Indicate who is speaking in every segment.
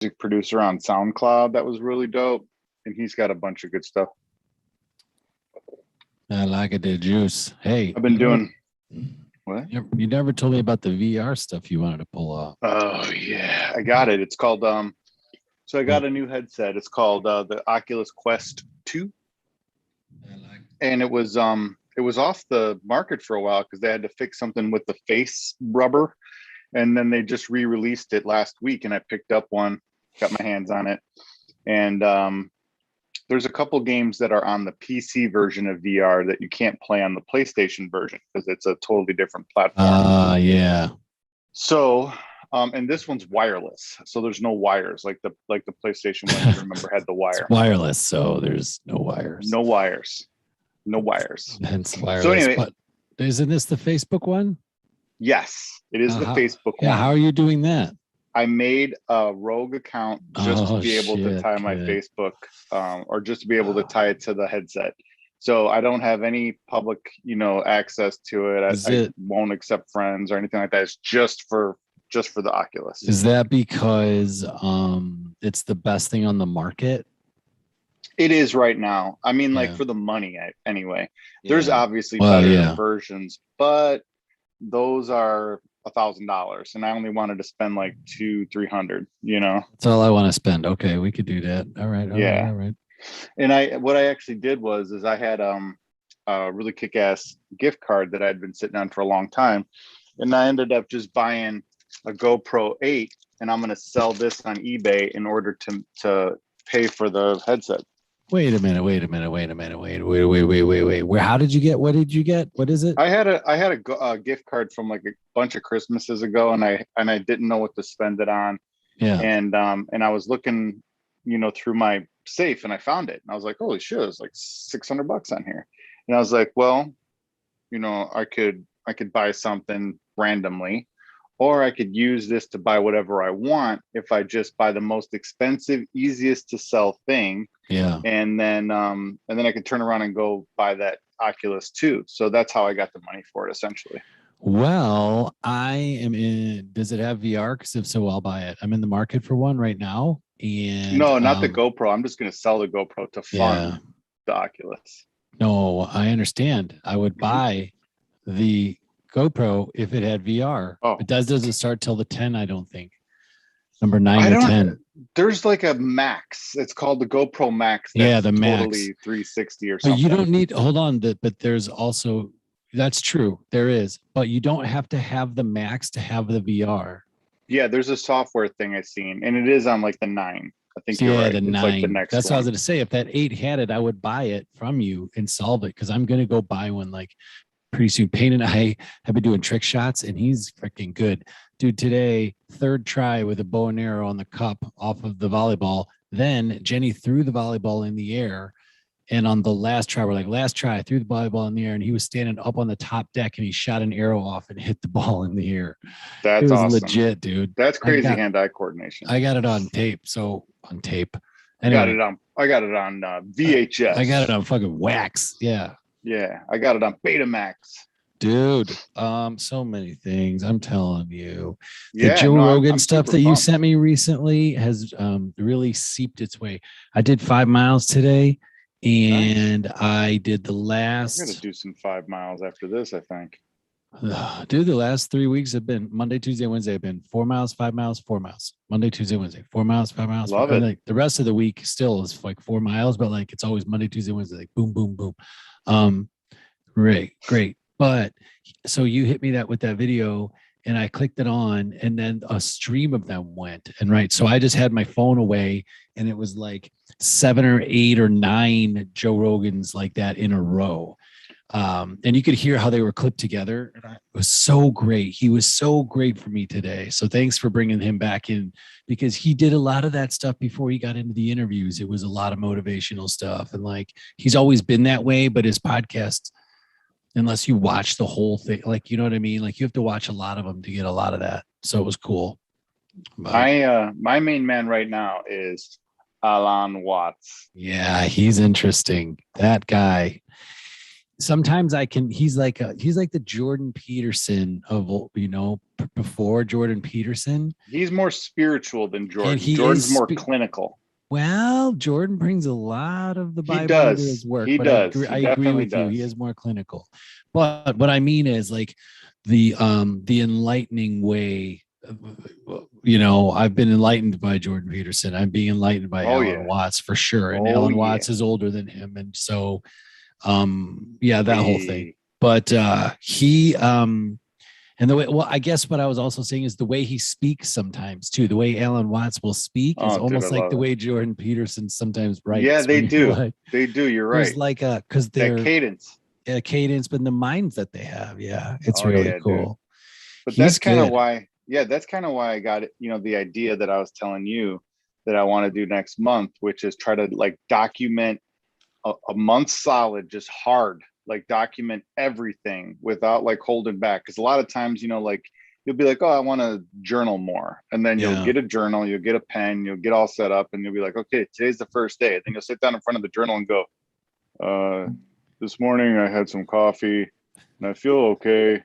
Speaker 1: music producer on SoundCloud that was really dope. And he's got a bunch of good stuff.
Speaker 2: I like it, the juice. Hey,
Speaker 1: I've been doing what?
Speaker 2: You never told me about the VR stuff you wanted to pull off.
Speaker 1: Oh yeah, I got it. It's called so I got a new headset. It's called the Oculus Quest 2. And it was off the market for a while because they had to fix something with the face rubber. And then they just re-released it last week, and I picked up one, got my hands on it. And there's a couple games that are on the PC version of VR that you can't play on the PlayStation version because it's a totally different platform.
Speaker 2: Yeah.
Speaker 1: So, and this one's wireless, so there's no wires like the PlayStation one. You remember had the wire.
Speaker 2: It's wireless, so there's no wires.
Speaker 1: No wires.
Speaker 2: Hence wireless.
Speaker 1: So anyway,
Speaker 2: but isn't this the Facebook one?
Speaker 1: Yes, it is the Facebook one.
Speaker 2: How are you doing that?
Speaker 1: I made a rogue account just to be able to tie my Facebook, or just to be able to tie it to the headset. So I don't have any public, access to it. I won't accept friends or anything like that. It's just for the Oculus.
Speaker 2: Is that because it's the best thing on the market?
Speaker 1: It is right now. I mean, like for the money anyway. There's obviously better versions, but those are $1,000, and I only wanted to spend like $200-$300.
Speaker 2: That's all I want to spend. Okay, we could do that. All right. All right.
Speaker 1: And what I actually did was I had a really kick-ass gift card that I'd been sitting on for a long time, and I ended up just buying a GoPro 8, and I'm going to sell this on eBay in order to pay for the headset.
Speaker 2: Wait a minute. Wait. How did you get? What did you get? What is it?
Speaker 1: I had a gift card from like a bunch of Christmases ago, and I didn't know what to spend it on.
Speaker 2: Yeah.
Speaker 1: And I was looking, through my safe, and I found it. And I was like, holy shit, it's like $600 on here. And I was like, well, I could buy something randomly, or I could use this to buy whatever I want if I just buy the most expensive, easiest to sell thing.
Speaker 2: Yeah.
Speaker 1: And then I could turn around and go buy that Oculus 2. So that's how I got the money for it, essentially.
Speaker 2: Well, I am in. Does it have VR? Because if so, I'll buy it. I'm in the market for one right now. And
Speaker 1: no, not the GoPro. I'm just going to sell the GoPro to fund the Oculus.
Speaker 2: No, I understand. I would buy the GoPro if it had VR.
Speaker 1: Oh.
Speaker 2: It doesn't start till the 10, I don't think. Number 9 or 10.
Speaker 1: There's like a Max. It's called the GoPro Max.
Speaker 2: That's the Max.
Speaker 1: Totally 360 or something.
Speaker 2: But you don't need, hold on, but there's also, that's true. There is, but you don't have to have the Max to have the VR.
Speaker 1: Yeah, there's a software thing I've seen, and it is on like the 9. I think you're right.
Speaker 2: The 9.
Speaker 1: Like the next
Speaker 2: That's
Speaker 1: one.
Speaker 2: what I was going to say. If that 8 had it, I would buy it from you and solve it, because I'm going to go buy one like pretty soon. Payne and I have been doing trick shots, and he's freaking good. Dude, today, 3rd try with a bow and arrow on the cup off of the volleyball. Then Jenny threw the volleyball in the air. And on the last try, I threw the volleyball in the air, and he was standing up on the top deck, and he shot an arrow off and hit the ball in the air.
Speaker 1: That's awesome.
Speaker 2: Legit, dude.
Speaker 1: That's crazy hand-eye coordination.
Speaker 2: I got it on tape. Anyway,
Speaker 1: I got it on VHS.
Speaker 2: I got it on fucking wax. Yeah.
Speaker 1: Yeah. I got it on Betamax.
Speaker 2: Dude, so many things. I'm telling you. The Joe Rogan stuff that you sent me recently has really seeped its way. I did 5 miles today, and I did the last.
Speaker 1: I'm gonna do some 5 miles after this, I think.
Speaker 2: Dude, the last 3 weeks have been Monday, Tuesday, Wednesday. Have been 4 miles, 5 miles, 4 miles. Monday, Tuesday, Wednesday. 4 miles, 5 miles.
Speaker 1: Love it.
Speaker 2: Like the rest of the week still is like 4 miles, but like it's always Monday, Tuesday, Wednesday. Like boom, boom, boom. Great. But so you hit me with that video, and I clicked it on, and then a stream of them went. And so I just had my phone away, and it was like 7 or 8 or 9 Joe Rogans like that in a row. And you could hear how they were clipped together. And it was so great. He was so great for me today. So thanks for bringing him back in, because he did a lot of that stuff before he got into the interviews. It was a lot of motivational stuff. And like, he's always been that way, but his podcast, unless you watch the whole thing, like, you know what I mean? Like, you have to watch a lot of them to get a lot of that. So it was cool.
Speaker 1: But, my main man right now is Alan Watts.
Speaker 2: Yeah, he's interesting. That guy. sometimes I can, he's like the Jordan Peterson of, before Jordan Peterson.
Speaker 1: He's more spiritual than Jordan.
Speaker 2: And he
Speaker 1: Jordan's
Speaker 2: is
Speaker 1: more clinical.
Speaker 2: Well, Jordan brings a lot of the
Speaker 1: He
Speaker 2: Bible into
Speaker 1: does.
Speaker 2: his work,
Speaker 1: He
Speaker 2: but
Speaker 1: does. He
Speaker 2: I agree
Speaker 1: definitely
Speaker 2: with you. He
Speaker 1: does.
Speaker 2: is more clinical. But what I mean is like the enlightening way. I've been enlightened by Jordan Peterson. I'm being enlightened by
Speaker 1: Oh,
Speaker 2: Alan
Speaker 1: yeah.
Speaker 2: Watts for sure. And
Speaker 1: Oh,
Speaker 2: Alan
Speaker 1: yeah.
Speaker 2: Watts is older than him. And so that whole thing. But he and the way, well, I guess what I was also saying is the way he speaks sometimes too. The way Alan Watts will speak is
Speaker 1: Oh, dude,
Speaker 2: almost
Speaker 1: I
Speaker 2: like
Speaker 1: love
Speaker 2: the
Speaker 1: it.
Speaker 2: way Jordan Peterson sometimes writes.
Speaker 1: Yeah, they
Speaker 2: when you're
Speaker 1: do.
Speaker 2: like-
Speaker 1: They do. You're
Speaker 2: There's
Speaker 1: right.
Speaker 2: like because
Speaker 1: That
Speaker 2: they're
Speaker 1: cadence.
Speaker 2: a cadence, but the minds that they have, yeah, it's
Speaker 1: Oh,
Speaker 2: really
Speaker 1: yeah,
Speaker 2: cool.
Speaker 1: dude. But
Speaker 2: He's
Speaker 1: that's kind of
Speaker 2: good.
Speaker 1: why, that's kind of why I got it, the idea that I was telling you that I want to do next month, which is try to like document a month solid, just hard, like document everything without like holding back. Because a lot of times, like you'll be like, oh, I want to journal more. And then you'll
Speaker 2: Yeah.
Speaker 1: get a journal, you'll get a pen, you'll get all set up, and you'll be like, okay, today's the first day. Then you'll sit down in front of the journal and go, this morning I had some coffee and I feel okay.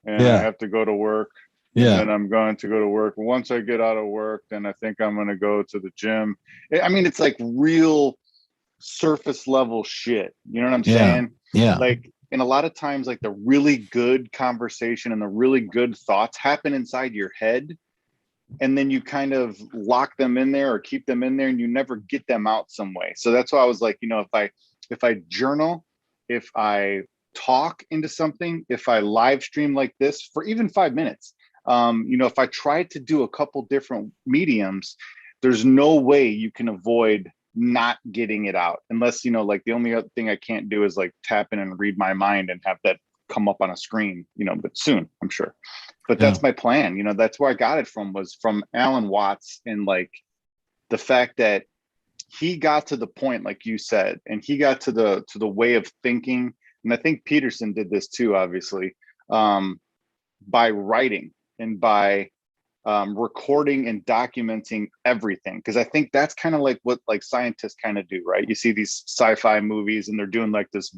Speaker 1: And I have to go to work. And then I'm going to go to work. Once I get out of work, then I think I'm going to go to the gym. I mean, it's like real surface level shit. You know what I'm saying?
Speaker 2: Yeah.
Speaker 1: Like, and a lot of times, like the really good conversation and the really good thoughts happen inside your head. And then you kind of lock them in there or keep them in there and you never get them out some way. So that's why I was like, if I journal, if I talk into something, if I live stream like this for even 5 minutes, if I try to do a couple different mediums, there's no way you can avoid not getting it out unless, like the only other thing I can't do is like tap in and read my mind and have that come up on a screen, but soon, I'm sure. But that's my plan. That's where I got it from, was from Alan Watts, and like the fact that he got to the point, like you said, and he got to the way of thinking. And I think Peterson did this too, obviously, by writing and by recording and documenting everything. Because I think that's kind of like what like scientists kind of do, right? You see these sci-fi movies and they're doing like this,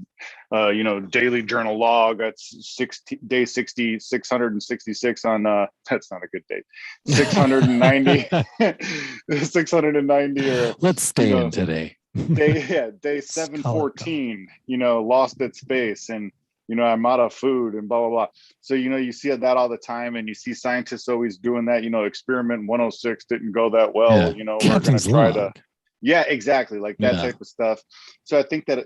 Speaker 1: daily journal log. That's day 666 on, that's not a good date, 690, 690, or
Speaker 2: let's stay in today.
Speaker 1: day 714, lost at space, and I'm out of food and blah blah blah. So you see that all the time, and you see scientists always doing that. Experiment 106 didn't go that well. We're going to try to. Yeah, exactly, like that type of stuff. So I think that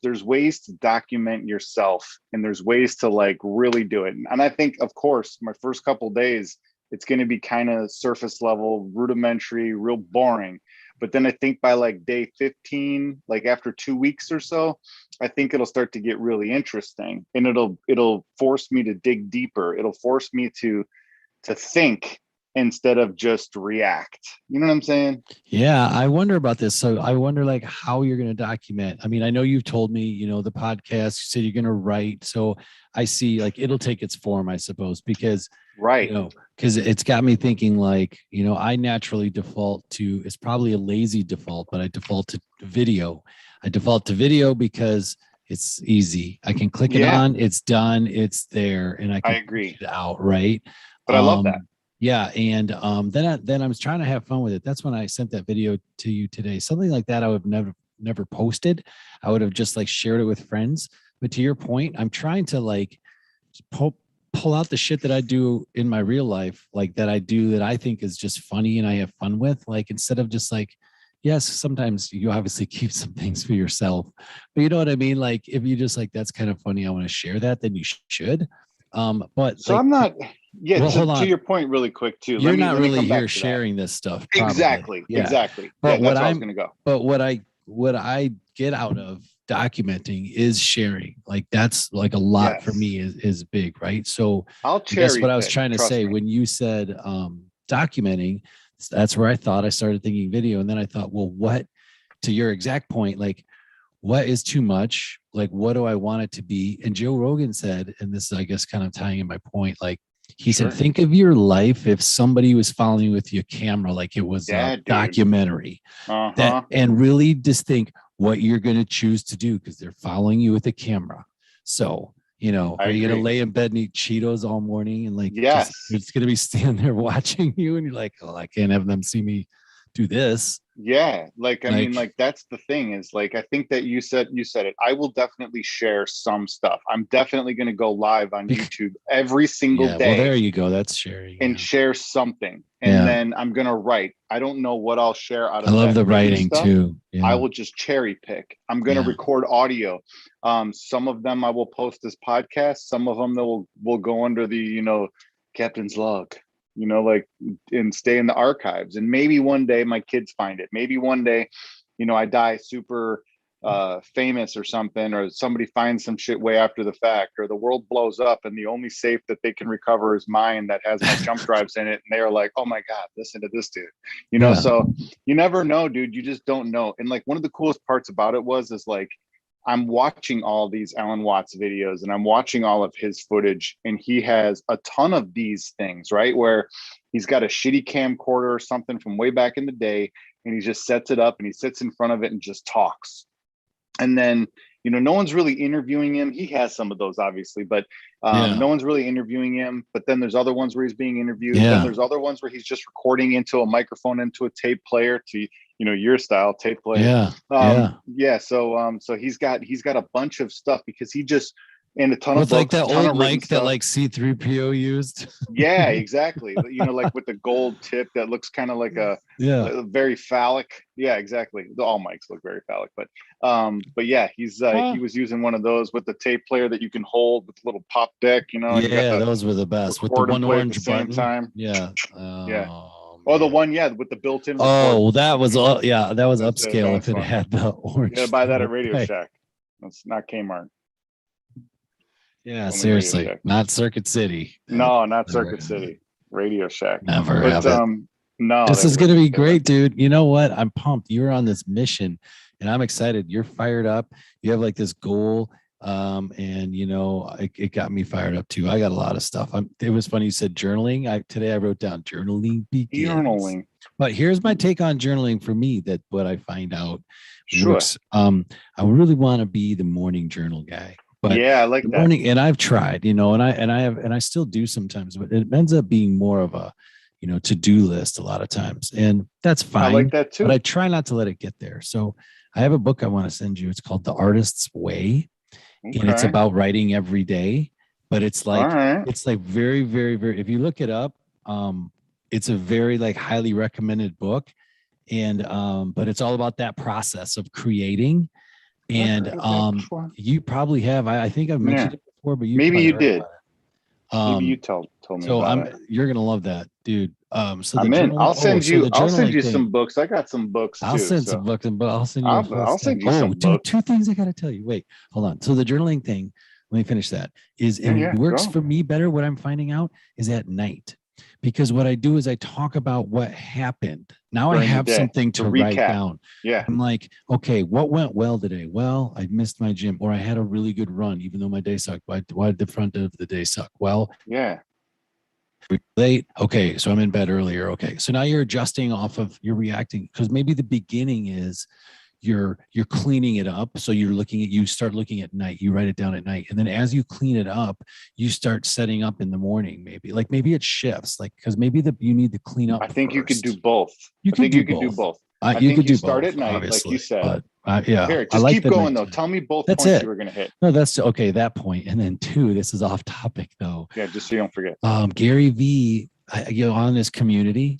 Speaker 1: there's ways to document yourself, and there's ways to like really do it. And I think, of course, my first couple days, it's going to be kind of surface level, rudimentary, real boring. But then I think by like day 15, like after 2 weeks or so, I think it'll start to get really interesting, and it'll force me to dig deeper. It'll force me to think instead of just react. You know what I'm saying?
Speaker 2: Yeah, I wonder about this. So I wonder like how you're going to document. I mean, I know you've told me, the podcast, you said you're going to write. So I see like it'll take its form, I suppose, because
Speaker 1: right.
Speaker 2: Because it's got me thinking like, I naturally default to, it's probably a lazy default, but I default to video. I default to video because it's easy. I can click it on, it's done, it's there, and I can
Speaker 1: agree.
Speaker 2: push it out, right?
Speaker 1: But I love that.
Speaker 2: Yeah, and then I was trying to have fun with it. That's when I sent that video to you today. Something like that I would have never posted. I would have just like shared it with friends. But to your point, I'm trying to like pull out the shit that I do in my real life, like that I do that I think is just funny and I have fun with. Like instead of just like, yes, sometimes you obviously keep some things for yourself, but you know what I mean? Like if you just like, that's kind of funny, I want to share that, then you should. But
Speaker 1: so
Speaker 2: like,
Speaker 1: I'm not. Yeah,
Speaker 2: well,
Speaker 1: to your point, really quick too.
Speaker 2: You're not really here sharing this stuff. Probably.
Speaker 1: Exactly.
Speaker 2: Yeah.
Speaker 1: Exactly.
Speaker 2: But
Speaker 1: that's where I was going to go.
Speaker 2: But what I get out of documenting is sharing. Like that's like a lot for me is big, right? So that's what I was trying to say when you said documenting. That's where I thought I started thinking video, and then I thought, well, what? To your exact point, like what is too much? Like what do I want it to be? And Joe Rogan said, and this is I guess kind of tying in my point, like. He said, think of your life if somebody was following you with your camera like it was a documentary. And really just think what you're going to choose to do because they're following you with a camera. So, you know,
Speaker 1: I
Speaker 2: are you going to
Speaker 1: agree.
Speaker 2: lay in bed and eat Cheetos all morning and like just
Speaker 1: Yes.
Speaker 2: it's going to be standing there watching you and you're like, oh, I can't have them see me do this.
Speaker 1: Yeah, like I mean,
Speaker 2: Like,
Speaker 1: like that's the thing is like I think that you said it. I will definitely share some stuff. I'm definitely going to go live on YouTube every single
Speaker 2: yeah, well, there
Speaker 1: day
Speaker 2: you go. That's sharing.
Speaker 1: and
Speaker 2: Yeah.
Speaker 1: share something. And
Speaker 2: Yeah.
Speaker 1: then I'm going to write. I don't know what I'll share out
Speaker 2: I
Speaker 1: of
Speaker 2: love
Speaker 1: that
Speaker 2: the
Speaker 1: many
Speaker 2: writing
Speaker 1: stuff.
Speaker 2: too.
Speaker 1: I
Speaker 2: Yeah.
Speaker 1: will just cherry pick. I'm going to
Speaker 2: Yeah.
Speaker 1: record audio. Some of them I will post as podcasts. Some of them that will go under the, captain's log, like, and stay in the archives. And maybe one day my kids find it. Maybe one day, I die super famous or something, or somebody finds some shit way after the fact, or the world blows up and the only safe that they can recover is mine that has my jump drives in it, and they're like, oh my god, listen to this dude,
Speaker 2: Yeah.
Speaker 1: so you never know, dude. You just don't know. And like one of the coolest parts about it is like I'm watching all these Alan Watts videos and I'm watching all of his footage, and he has a ton of these things, right, where he's got a shitty camcorder or something from way back in the day, and he just sets it up and he sits in front of it and just talks. And then, no one's really interviewing him. He has some of those, obviously, but no one's really interviewing him. But then there's other ones where he's being interviewed.
Speaker 2: Yeah.
Speaker 1: Then there's other ones where he's just recording into a microphone, into a tape player, to, your style tape player.
Speaker 2: Yeah.
Speaker 1: So he's got a bunch of stuff because he just, and a ton of
Speaker 2: With like
Speaker 1: books,
Speaker 2: that
Speaker 1: a ton
Speaker 2: old
Speaker 1: of written
Speaker 2: mic that
Speaker 1: stuff.
Speaker 2: like C3PO used.
Speaker 1: Yeah, exactly. Like with the gold tip that looks kind of like a very phallic. Yeah, exactly. All mics look very phallic, but yeah, he was using one of those with the tape player that you can hold with a little pop deck.
Speaker 2: Yeah, those were the best with the one orange button.
Speaker 1: Time.
Speaker 2: Yeah.
Speaker 1: Yeah. Oh, the one, with the built-in.
Speaker 2: Oh, that was that was
Speaker 1: That's
Speaker 2: upscale
Speaker 1: that's
Speaker 2: if it
Speaker 1: fun.
Speaker 2: had the orange.
Speaker 1: You gotta buy that at Radio Shack. That's not Kmart.
Speaker 2: Yeah, seriously, not Circuit City.
Speaker 1: No, not Circuit City. Radio Shack.
Speaker 2: Never have it.
Speaker 1: No,
Speaker 2: this is going to be great, dude. You know what? I'm pumped. You're on this mission, and I'm excited. You're fired up. You have like this goal, and it got me fired up too. I got a lot of stuff. It was funny you said journaling. Today I wrote down journaling begins. Journaling. But here's my take on journaling for me. That what I find out works. I really want to be the morning journal guy. But
Speaker 1: yeah, I like that.
Speaker 2: Morning, and I've tried, and I still do sometimes, but it ends up being more of a, to-do list a lot of times, and that's fine.
Speaker 1: I like that too.
Speaker 2: But I try not to let it get there. So I have a book I want to send you. It's called The Artist's Way, and it's about writing every day. But it's like it's like very, very, very. If you look it up, it's a very like highly recommended book, and but it's all about that process of creating. And you probably have. I think I've mentioned it before, but
Speaker 1: maybe you did. Maybe you told me.
Speaker 2: So
Speaker 1: about it.
Speaker 2: You're gonna love that, dude. So
Speaker 1: I'm in. I'll send you some books. I got some books too.
Speaker 2: I'll send some books, but I'll send you.
Speaker 1: I'll send you some books.
Speaker 2: Two things I gotta tell you. Wait, hold on. So the journaling thing. Let me finish that. It works for me better. What I'm finding out is at night. Because what I do is I talk about what happened. Now I have something to write down.
Speaker 1: Yeah.
Speaker 2: I'm like, okay, what went well today? Well, I missed my gym, or I had a really good run, even though my day sucked. Why did the front of the day suck? Well,
Speaker 1: yeah.
Speaker 2: Late. Okay. So I'm in bed earlier. Okay. So now you're adjusting you're reacting, because maybe the beginning is you're cleaning it up. So you start looking at night, you write it down at night. And then as you clean it up, you start setting up in the morning, maybe it shifts, like, because maybe you need to clean up.
Speaker 1: I think you could do both.
Speaker 2: You could do
Speaker 1: both.
Speaker 2: I
Speaker 1: think
Speaker 2: you
Speaker 1: start
Speaker 2: both,
Speaker 1: at night, like you said.
Speaker 2: But, yeah.
Speaker 1: Here, just keep going though. Tell me both points you were going to hit.
Speaker 2: No, that's okay. That point. And then 2, this is off topic though.
Speaker 1: Yeah. Just so you don't forget.
Speaker 2: Gary V, on this community.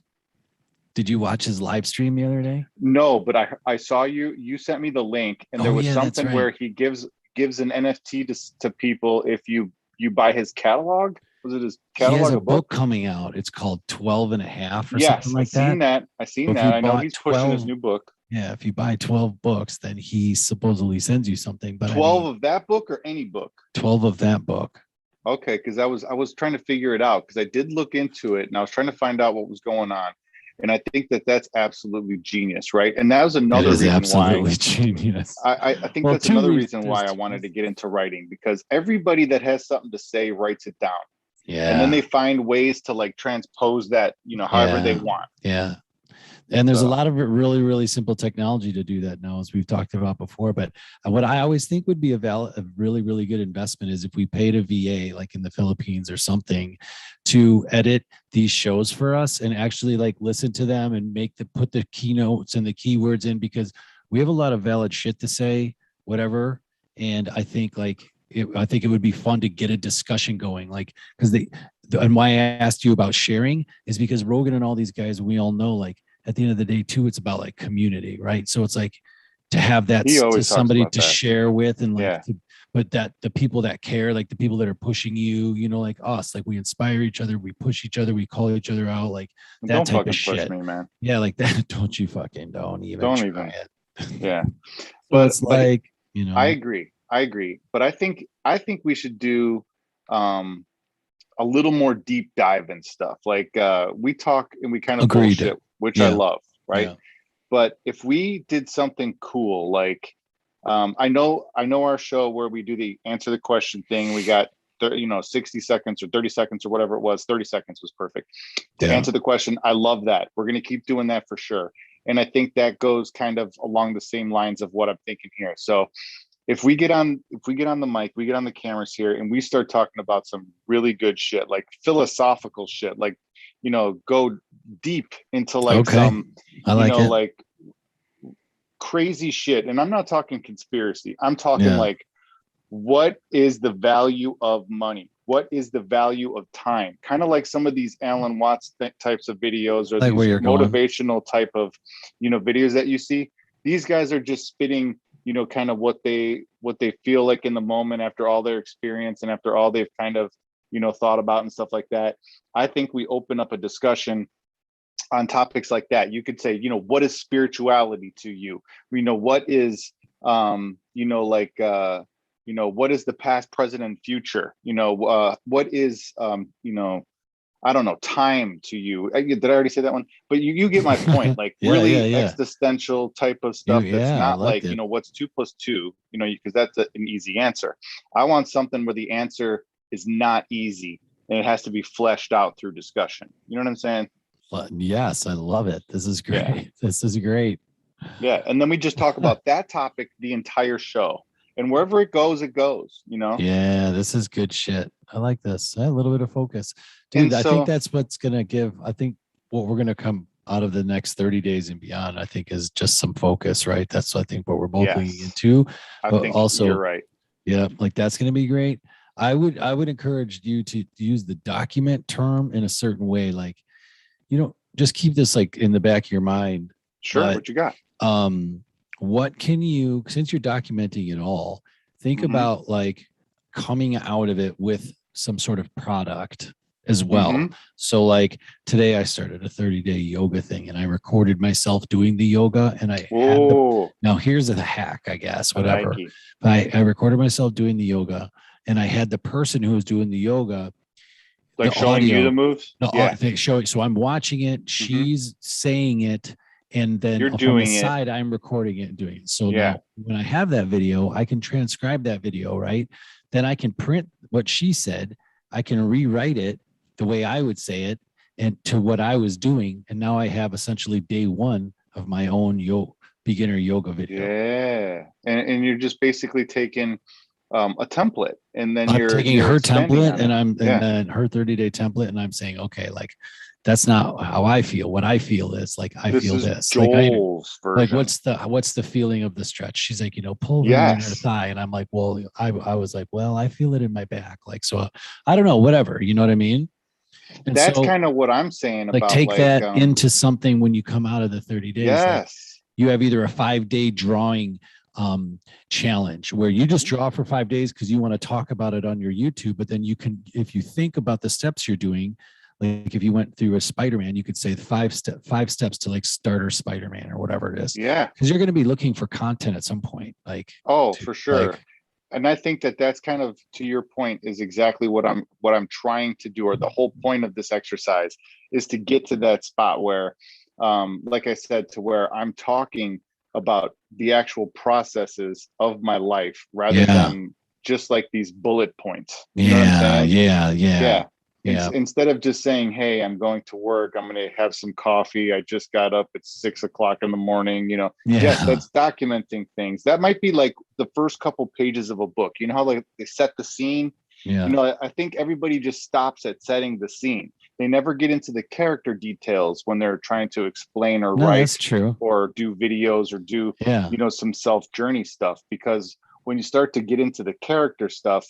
Speaker 2: Did you watch his live stream the other day?
Speaker 1: No, but I saw you sent me the link, and there was something where he gives an NFT to people if you buy his catalog. Was it his catalog?
Speaker 2: He has a book coming out. It's called 12 and a half or something like that.
Speaker 1: I seen that. I know he's pushing his new book.
Speaker 2: Yeah, if you buy 12 books, then he supposedly sends you something. But
Speaker 1: 12 of that book or any book?
Speaker 2: 12 of that book.
Speaker 1: Okay, because I was trying to figure it out, because I did look into it and I was trying to find out what was going on. And I think that's absolutely genius, right? And that was another reason why.
Speaker 2: Genius.
Speaker 1: I think that's another reason why I wanted to get into writing, because everybody that has something to say writes it down.
Speaker 2: Yeah.
Speaker 1: And then they find ways to like transpose that, however they want.
Speaker 2: Yeah. And there's a
Speaker 1: So,
Speaker 2: lot of really, really simple technology to do that now, as we've talked about before. But what I always think would be a really, really good investment is if we paid a VA, like in the Philippines or something, to edit these shows for us and actually like listen to them and put the keynotes and the keywords in, because we have a lot of valid shit to say, whatever. And I think I think it would be fun to get a discussion going, like, because and why I asked you about sharing is because Rogan and all these guys, we all know, like, at the end of the day too, it's about like community, right? So it's like to have that
Speaker 1: he
Speaker 2: to
Speaker 1: always talks
Speaker 2: somebody
Speaker 1: about
Speaker 2: to
Speaker 1: that.
Speaker 2: share with, and like
Speaker 1: Yeah.
Speaker 2: but that the people that care, like the people that are pushing you, like us, like we inspire each other, we push each other, we call each other out, like
Speaker 1: And
Speaker 2: that
Speaker 1: don't
Speaker 2: type of
Speaker 1: fucking push
Speaker 2: shit.
Speaker 1: me, man.
Speaker 2: Yeah, like that. Don't even
Speaker 1: Don't
Speaker 2: try
Speaker 1: even.
Speaker 2: it.
Speaker 1: Yeah.
Speaker 2: So
Speaker 1: But
Speaker 2: it's like,
Speaker 1: I agree. But I think we should do a little more deep dive and stuff. Like we talk and we kind of
Speaker 2: agreed.
Speaker 1: bullshit, which I
Speaker 2: Yeah.
Speaker 1: love, right?
Speaker 2: Yeah.
Speaker 1: But if we did something cool, like I know our show where we do the answer the question thing, we got 60 seconds or 30 seconds or whatever it was. 30 seconds was perfect to answer the question. I love that. We're going to keep doing that for sure. And I think that goes kind of along the same lines of what I'm thinking here. So if we get on the mic, we get on the cameras here and we start talking about some really good shit, like philosophical shit, like, go deep into like some,
Speaker 2: I like it.
Speaker 1: like crazy shit. And I'm not talking conspiracy. I'm talking like, what is the value of money? What is the value of time? Kind of like some of these Alan Watts types of videos, or
Speaker 2: like
Speaker 1: these
Speaker 2: going.
Speaker 1: motivational type of, videos that you see. These guys are just spitting, kind of what they feel like in the moment after all their experience and after all they've kind of, thought about and stuff like that. I think we open up a discussion on topics like that. You could say, what is spirituality to you? What is, what is the past, present, and future? What is, I don't know, time to you? Did I already say that one? But you get my point. Like really existential type of stuff. That's not like, what's 2 + 2, because that's an easy answer. I want something where the answer is not easy and it has to be fleshed out through discussion. You know what I'm saying?
Speaker 2: Yes, I love it. This is great. Yeah. This is great.
Speaker 1: Yeah. And then we just talk about that topic the entire show. And wherever it goes,
Speaker 2: Yeah, this is good shit. I like this. A little bit of focus. Dude, I think that's what's going to give, I think what we're going to come out of the next 30 days and beyond, I think, is just some focus, right? That's, I think, what we're both leaning into.
Speaker 1: I think
Speaker 2: also,
Speaker 1: you're right.
Speaker 2: Yeah, like that's going to be great. I would encourage you to use the document term in a certain way. Like, just keep this like in the back of your mind.
Speaker 1: Sure. But, what you got?
Speaker 2: What can you, since you're documenting it all, think about like coming out of it with some sort of product as well. So like today I started a 30-day yoga thing and I recorded myself doing the yoga, and I had now here's the hack, I guess, whatever. I recorded myself doing the yoga, and I had the person who was doing the yoga,
Speaker 1: like showing audio, you the moves.
Speaker 2: Showing. So I'm watching it. She's saying it. And then
Speaker 1: you're
Speaker 2: from
Speaker 1: doing
Speaker 2: the side, I'm recording it and doing it. So now when I have that video, I can transcribe that video, right? Then I can print what she said. I can rewrite it the way I would say it and to what I was doing. And now I have essentially day one of my own beginner yoga video.
Speaker 1: Yeah. And you're just basically taking a template, and then
Speaker 2: I'm taking her template and then her 30-day template. And I'm saying, okay, like, that's not how I feel. What I feel is like, I feel this.
Speaker 1: Joel's version.
Speaker 2: Like, what's the feeling of the stretch? She's like, pull the inner thigh. And I'm like, well, I was like, well, I feel it in my back. Like, so I don't know, whatever, you know what I mean?
Speaker 1: And that's kind of what I'm saying about
Speaker 2: take that into something when you come out of the 30 days.
Speaker 1: Yes.
Speaker 2: Like, you have either a 5-day drawing challenge where you just draw for 5 days because you want to talk about it on your YouTube. But then you can, if you think about the steps you're doing, like if you went through a Spider-Man, you could say 5 steps to like starter Spider-Man or whatever it is.
Speaker 1: Yeah.
Speaker 2: Because you're going to be looking for content at some point. Like,
Speaker 1: for sure. Like, and I think that's kind of, to your point, is exactly what I'm trying to do, or the whole point of this exercise is to get to that spot where, like I said, to where I'm talking about the actual processes of my life rather than just like these bullet points. You know what I'm saying?
Speaker 2: Yeah. Yeah.
Speaker 1: Instead of just saying, hey, I'm going to work, I'm going to have some coffee, I just got up, it's 6 o'clock in the morning, you know. Yes,
Speaker 2: Yeah.
Speaker 1: that's documenting things. That might be like the first couple pages of a book. You know how like they set the scene?
Speaker 2: Yeah.
Speaker 1: You know, I think everybody just stops at setting the scene. They never get into the character details when they're trying to explain or
Speaker 2: No,
Speaker 1: write
Speaker 2: that's true.
Speaker 1: or do videos or do,
Speaker 2: Yeah.
Speaker 1: you know, some self journey stuff. Because when you start to get into the character stuff,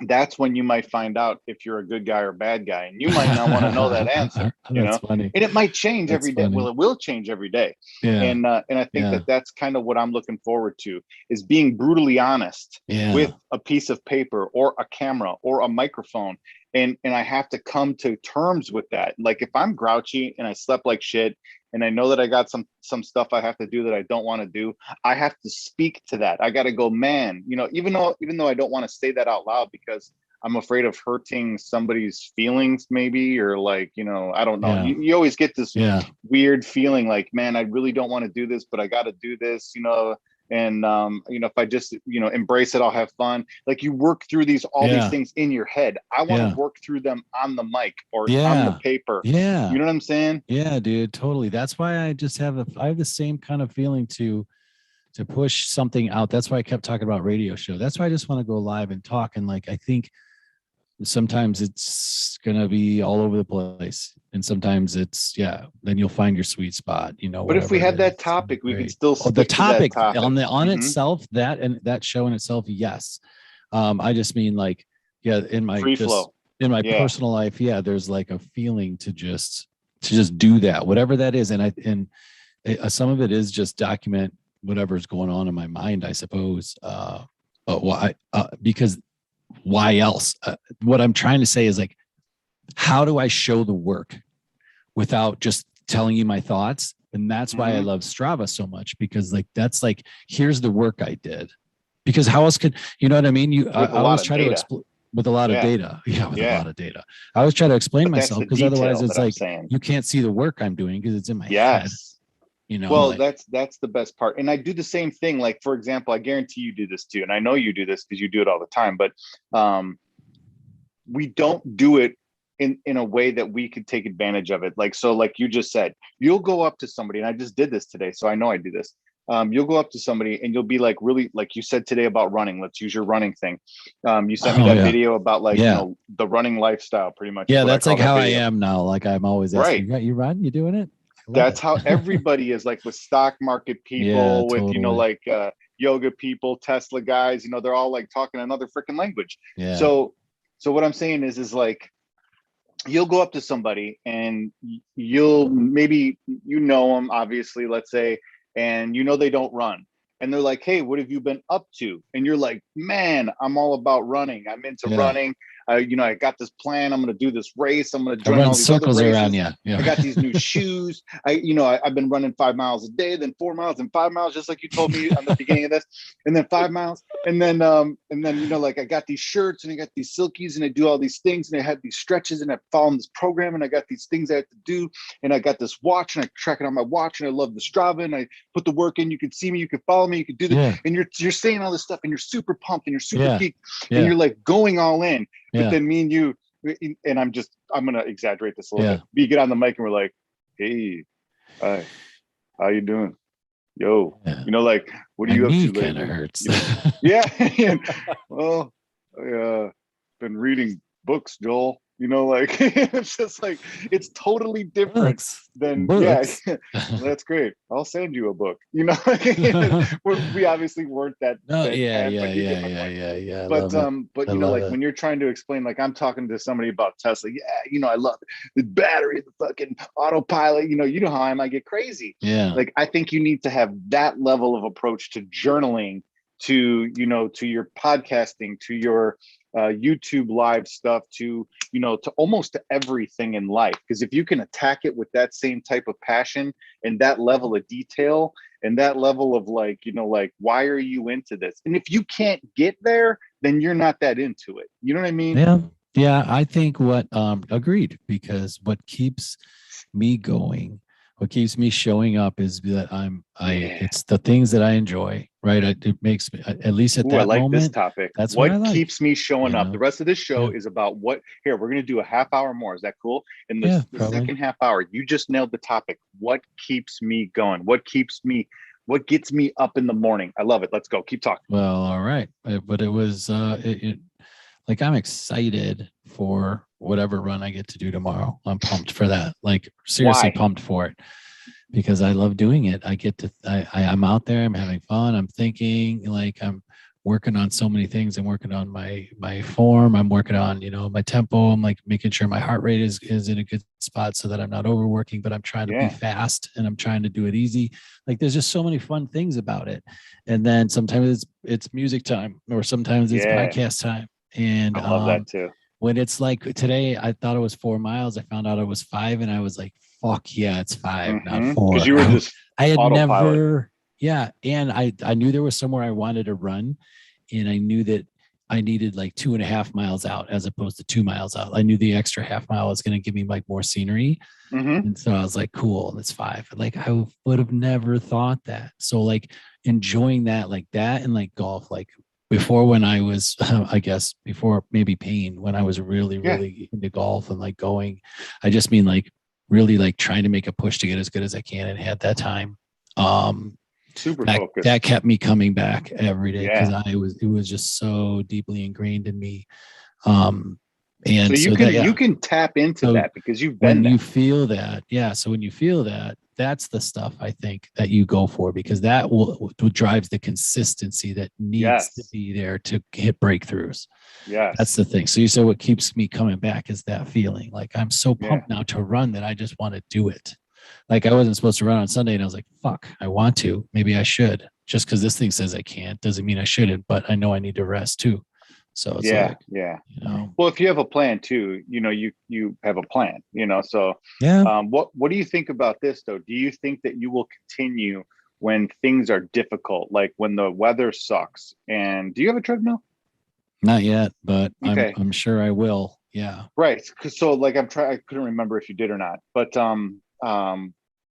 Speaker 1: that's when you might find out if you're a good guy or bad guy, and you might not want to know that answer, you
Speaker 2: That's
Speaker 1: know.
Speaker 2: funny.
Speaker 1: And it might change
Speaker 2: That's
Speaker 1: every day.
Speaker 2: funny.
Speaker 1: Well, it will change every day.
Speaker 2: Yeah.
Speaker 1: And I think
Speaker 2: Yeah.
Speaker 1: that that's kind of what I'm looking forward to, is being brutally honest
Speaker 2: Yeah.
Speaker 1: with a piece of paper or a camera or a microphone. And I have to come to terms with that. Like if I'm grouchy and I slept like shit, and I know that I got some stuff I have to do that I don't want to do, I have to speak to that. I got to go, man, you know, even though I don't want to say that out loud because I'm afraid of hurting somebody's feelings, maybe, or like, you know, I don't know.
Speaker 2: Yeah.
Speaker 1: You always get this
Speaker 2: Yeah.
Speaker 1: weird feeling like, man, I really don't want to do this, but I got to do this, you know. And you know, if I just, you know, embrace it, I'll have fun. Like you work through all these
Speaker 2: Yeah.
Speaker 1: things in your head. I want
Speaker 2: Yeah.
Speaker 1: to work through them on the mic or on the
Speaker 2: Yeah.
Speaker 1: paper.
Speaker 2: Yeah.
Speaker 1: You know what I'm saying?
Speaker 2: Yeah, dude, totally. That's why I just I have the same kind of feeling to push something out. That's why I kept talking about radio show. That's why I just want to go live and talk. And like, I think sometimes it's going to be all over the place. And sometimes it's, yeah, then you'll find your sweet spot, you know,
Speaker 1: But if we
Speaker 2: whatever
Speaker 1: had
Speaker 2: it is.
Speaker 1: that topic, we could
Speaker 2: Great.
Speaker 1: still
Speaker 2: Oh, the
Speaker 1: stick to that
Speaker 2: topic
Speaker 1: topic.
Speaker 2: on
Speaker 1: Mhm.
Speaker 2: itself, that and that show in itself. Yes. I just mean like, yeah, in my
Speaker 1: Free flow.
Speaker 2: in my
Speaker 1: Yeah.
Speaker 2: personal life, yeah, there's like a feeling to just do that, whatever that is. And some of it is just document whatever's going on in my mind, I suppose. But why? Because why else? What I'm trying to say is like, how do I show the work without just telling you my thoughts? And that's why I
Speaker 1: Mhm.
Speaker 2: love Strava so much, because like, that's like, here's the work I did. Because how else could, you know what I mean? I
Speaker 1: With a lot
Speaker 2: always
Speaker 1: of
Speaker 2: try to
Speaker 1: data.
Speaker 2: explain with a lot of
Speaker 1: Yeah.
Speaker 2: data. Yeah, with a
Speaker 1: Yeah.
Speaker 2: lot of data. I always try to explain
Speaker 1: But that's
Speaker 2: myself,
Speaker 1: the
Speaker 2: because otherwise
Speaker 1: detail
Speaker 2: it's
Speaker 1: that I'm
Speaker 2: like,
Speaker 1: saying.
Speaker 2: you can't see the work I'm doing because it's in my head.
Speaker 1: Yes.
Speaker 2: You know,
Speaker 1: Well,
Speaker 2: like,
Speaker 1: that's the best part. And I do the same thing. Like, for example, I guarantee you do this too. And I know you do this because you do it all the time, but we don't do it in a way that we could take advantage of it. Like, so like you just said, you'll go up to somebody, and I just did this today, so I know I do this. You'll go up to somebody and you'll be like, really, like you said today about running. Let's use your running thing. You sent me that video about like, you know, the running lifestyle, pretty much.
Speaker 2: Yeah, that's like how I am now. Like I'm always asking,
Speaker 1: right.
Speaker 2: you run, you doing it?
Speaker 1: That's how everybody is, like with stock market people, with,
Speaker 2: totally.
Speaker 1: you know, like yoga people, Tesla guys, you know, they're all like talking another freaking language.
Speaker 2: Yeah.
Speaker 1: So what I'm saying is like, you'll go up to somebody and you'll maybe, you know them, obviously, let's say, and you know they don't run. And they're like, hey, what have you been up to? And you're like, man, I'm all about running. I'm into running. You know, I got this plan. I'm going to do this race. I'm going to join all these other races.
Speaker 2: Around you. Yeah.
Speaker 1: I got these new shoes. I've been running 5 miles a day, then 4 miles and 5 miles, just like you told me on the beginning of this, and then 5 miles. And then, you know, like I got these shirts and I got these silkies and I do all these things and I have these stretches and I follow this program and I got these things I have to do. And I got this watch and I track it on my watch and I love the Strava and I put the work in. You can see me, you can follow me, you can do this. Yeah. And you're saying all this stuff and you're super pumped and you're super geeked and you're like going all in. But then me and you, and I'm going to exaggerate this a little bit. We get on the mic and we're like, hey, hi, how you doing? Yo, you know, like, what are you up to lately?
Speaker 2: Kind of hurts.
Speaker 1: You know? Yeah. Well, I been reading books, Joel. You know, like it's just like, it's totally different than books. Yeah. Well, that's great. I'll send you a book. You know, we obviously weren't that.
Speaker 2: Yeah.
Speaker 1: But you know, like when you're trying to explain, like I'm talking to somebody about Tesla. Yeah, you know, I love the battery, the fucking autopilot. You know how I might get crazy.
Speaker 2: Yeah.
Speaker 1: Like I think you need to have that level of approach to journaling, to, you know, to your podcasting, to your YouTube live stuff, to, you know, to almost to everything in life. Because if you can attack it with that same type of passion and that level of detail and that level of like, you know, like, why are you into this? And if you can't get there, then you're not that into it. You know what I mean?
Speaker 2: Yeah. I think agreed, because what keeps me going, what keeps me showing up is that
Speaker 1: Yeah.
Speaker 2: it's the things that I enjoy, right? It makes me, at least at
Speaker 1: Ooh, I
Speaker 2: that
Speaker 1: like this
Speaker 2: moment,
Speaker 1: topic.
Speaker 2: that's what I
Speaker 1: What
Speaker 2: like,
Speaker 1: keeps me showing
Speaker 2: you
Speaker 1: up? The
Speaker 2: know?
Speaker 1: rest of this show
Speaker 2: Yeah.
Speaker 1: is about what. Here, we're going to do a half hour more. Is that cool? In
Speaker 2: Yeah,
Speaker 1: the
Speaker 2: probably.
Speaker 1: second half hour, you just nailed the topic. What keeps me going? What gets me up in the morning? I love it. Let's go. Keep talking.
Speaker 2: Well, all right. But it was, like, I'm excited for whatever run I get to do tomorrow. I'm pumped for that. Like, seriously
Speaker 1: Why?
Speaker 2: pumped for it because I love doing it. I get to, I'm out there, I'm having fun. I'm thinking, like, I'm working on so many things. I'm working on my form. I'm working on, my tempo. I'm like making sure my heart rate is in a good spot so that I'm not overworking, but I'm trying to be
Speaker 1: Yeah.
Speaker 2: fast and I'm trying to do it easy. Like, there's just so many fun things about it. And then sometimes it's music time or sometimes it's
Speaker 1: Yeah.
Speaker 2: podcast time. And
Speaker 1: I love that too.
Speaker 2: when it's like today, I thought it was 4 miles. I found out it was 5, and I was like, "Fuck yeah, it's 5, not
Speaker 1: Because
Speaker 2: 4."
Speaker 1: you were just
Speaker 2: I had
Speaker 1: autopilot.
Speaker 2: never, yeah, and I knew there was somewhere I wanted to run, and I knew that I needed like 2.5 miles out as opposed to 2 miles out. I knew the extra half mile was going to give me like more scenery,
Speaker 1: Mm-hmm.
Speaker 2: and so I was like, "Cool, it's 5." Like, I would have never thought that. So like enjoying that, like that, and like golf, like before when I was, I guess before maybe pain, when I was really,
Speaker 1: Yeah.
Speaker 2: really into golf and like going, I just mean like really like trying to make a push to get as good as I can and had that time. Um,
Speaker 1: Super
Speaker 2: that
Speaker 1: focused.
Speaker 2: kept me coming back every day because
Speaker 1: Yeah.
Speaker 2: it was just so deeply ingrained in me. Um,
Speaker 1: So
Speaker 2: and
Speaker 1: you
Speaker 2: so
Speaker 1: can
Speaker 2: that, yeah.
Speaker 1: tap into
Speaker 2: So
Speaker 1: that because you've been
Speaker 2: when
Speaker 1: there.
Speaker 2: you feel that, yeah. So when you feel that, that's the stuff I think that you go for because that will drives the consistency that needs to
Speaker 1: Yes.
Speaker 2: be there to hit breakthroughs. That's
Speaker 1: Yes.
Speaker 2: the thing. So you said what keeps me coming back is that feeling. Like I'm so
Speaker 1: Yeah.
Speaker 2: pumped now to run that I just want to do it. Like I wasn't supposed to run on Sunday and I was like, fuck, I want to. Maybe I should. Just because this thing says I can't doesn't mean I shouldn't, but I know I need to rest too. So it's
Speaker 1: Yeah.
Speaker 2: like,
Speaker 1: Yeah.
Speaker 2: you know,
Speaker 1: Well, if you have a plan too, you have a plan, so
Speaker 2: yeah.
Speaker 1: what do you think about this though? Do you think that you will continue when things are difficult, like when the weather sucks? And do you have a treadmill?
Speaker 2: Not yet, but
Speaker 1: Okay.
Speaker 2: I'm sure I will. Yeah.
Speaker 1: Right. So like I couldn't remember if you did or not, but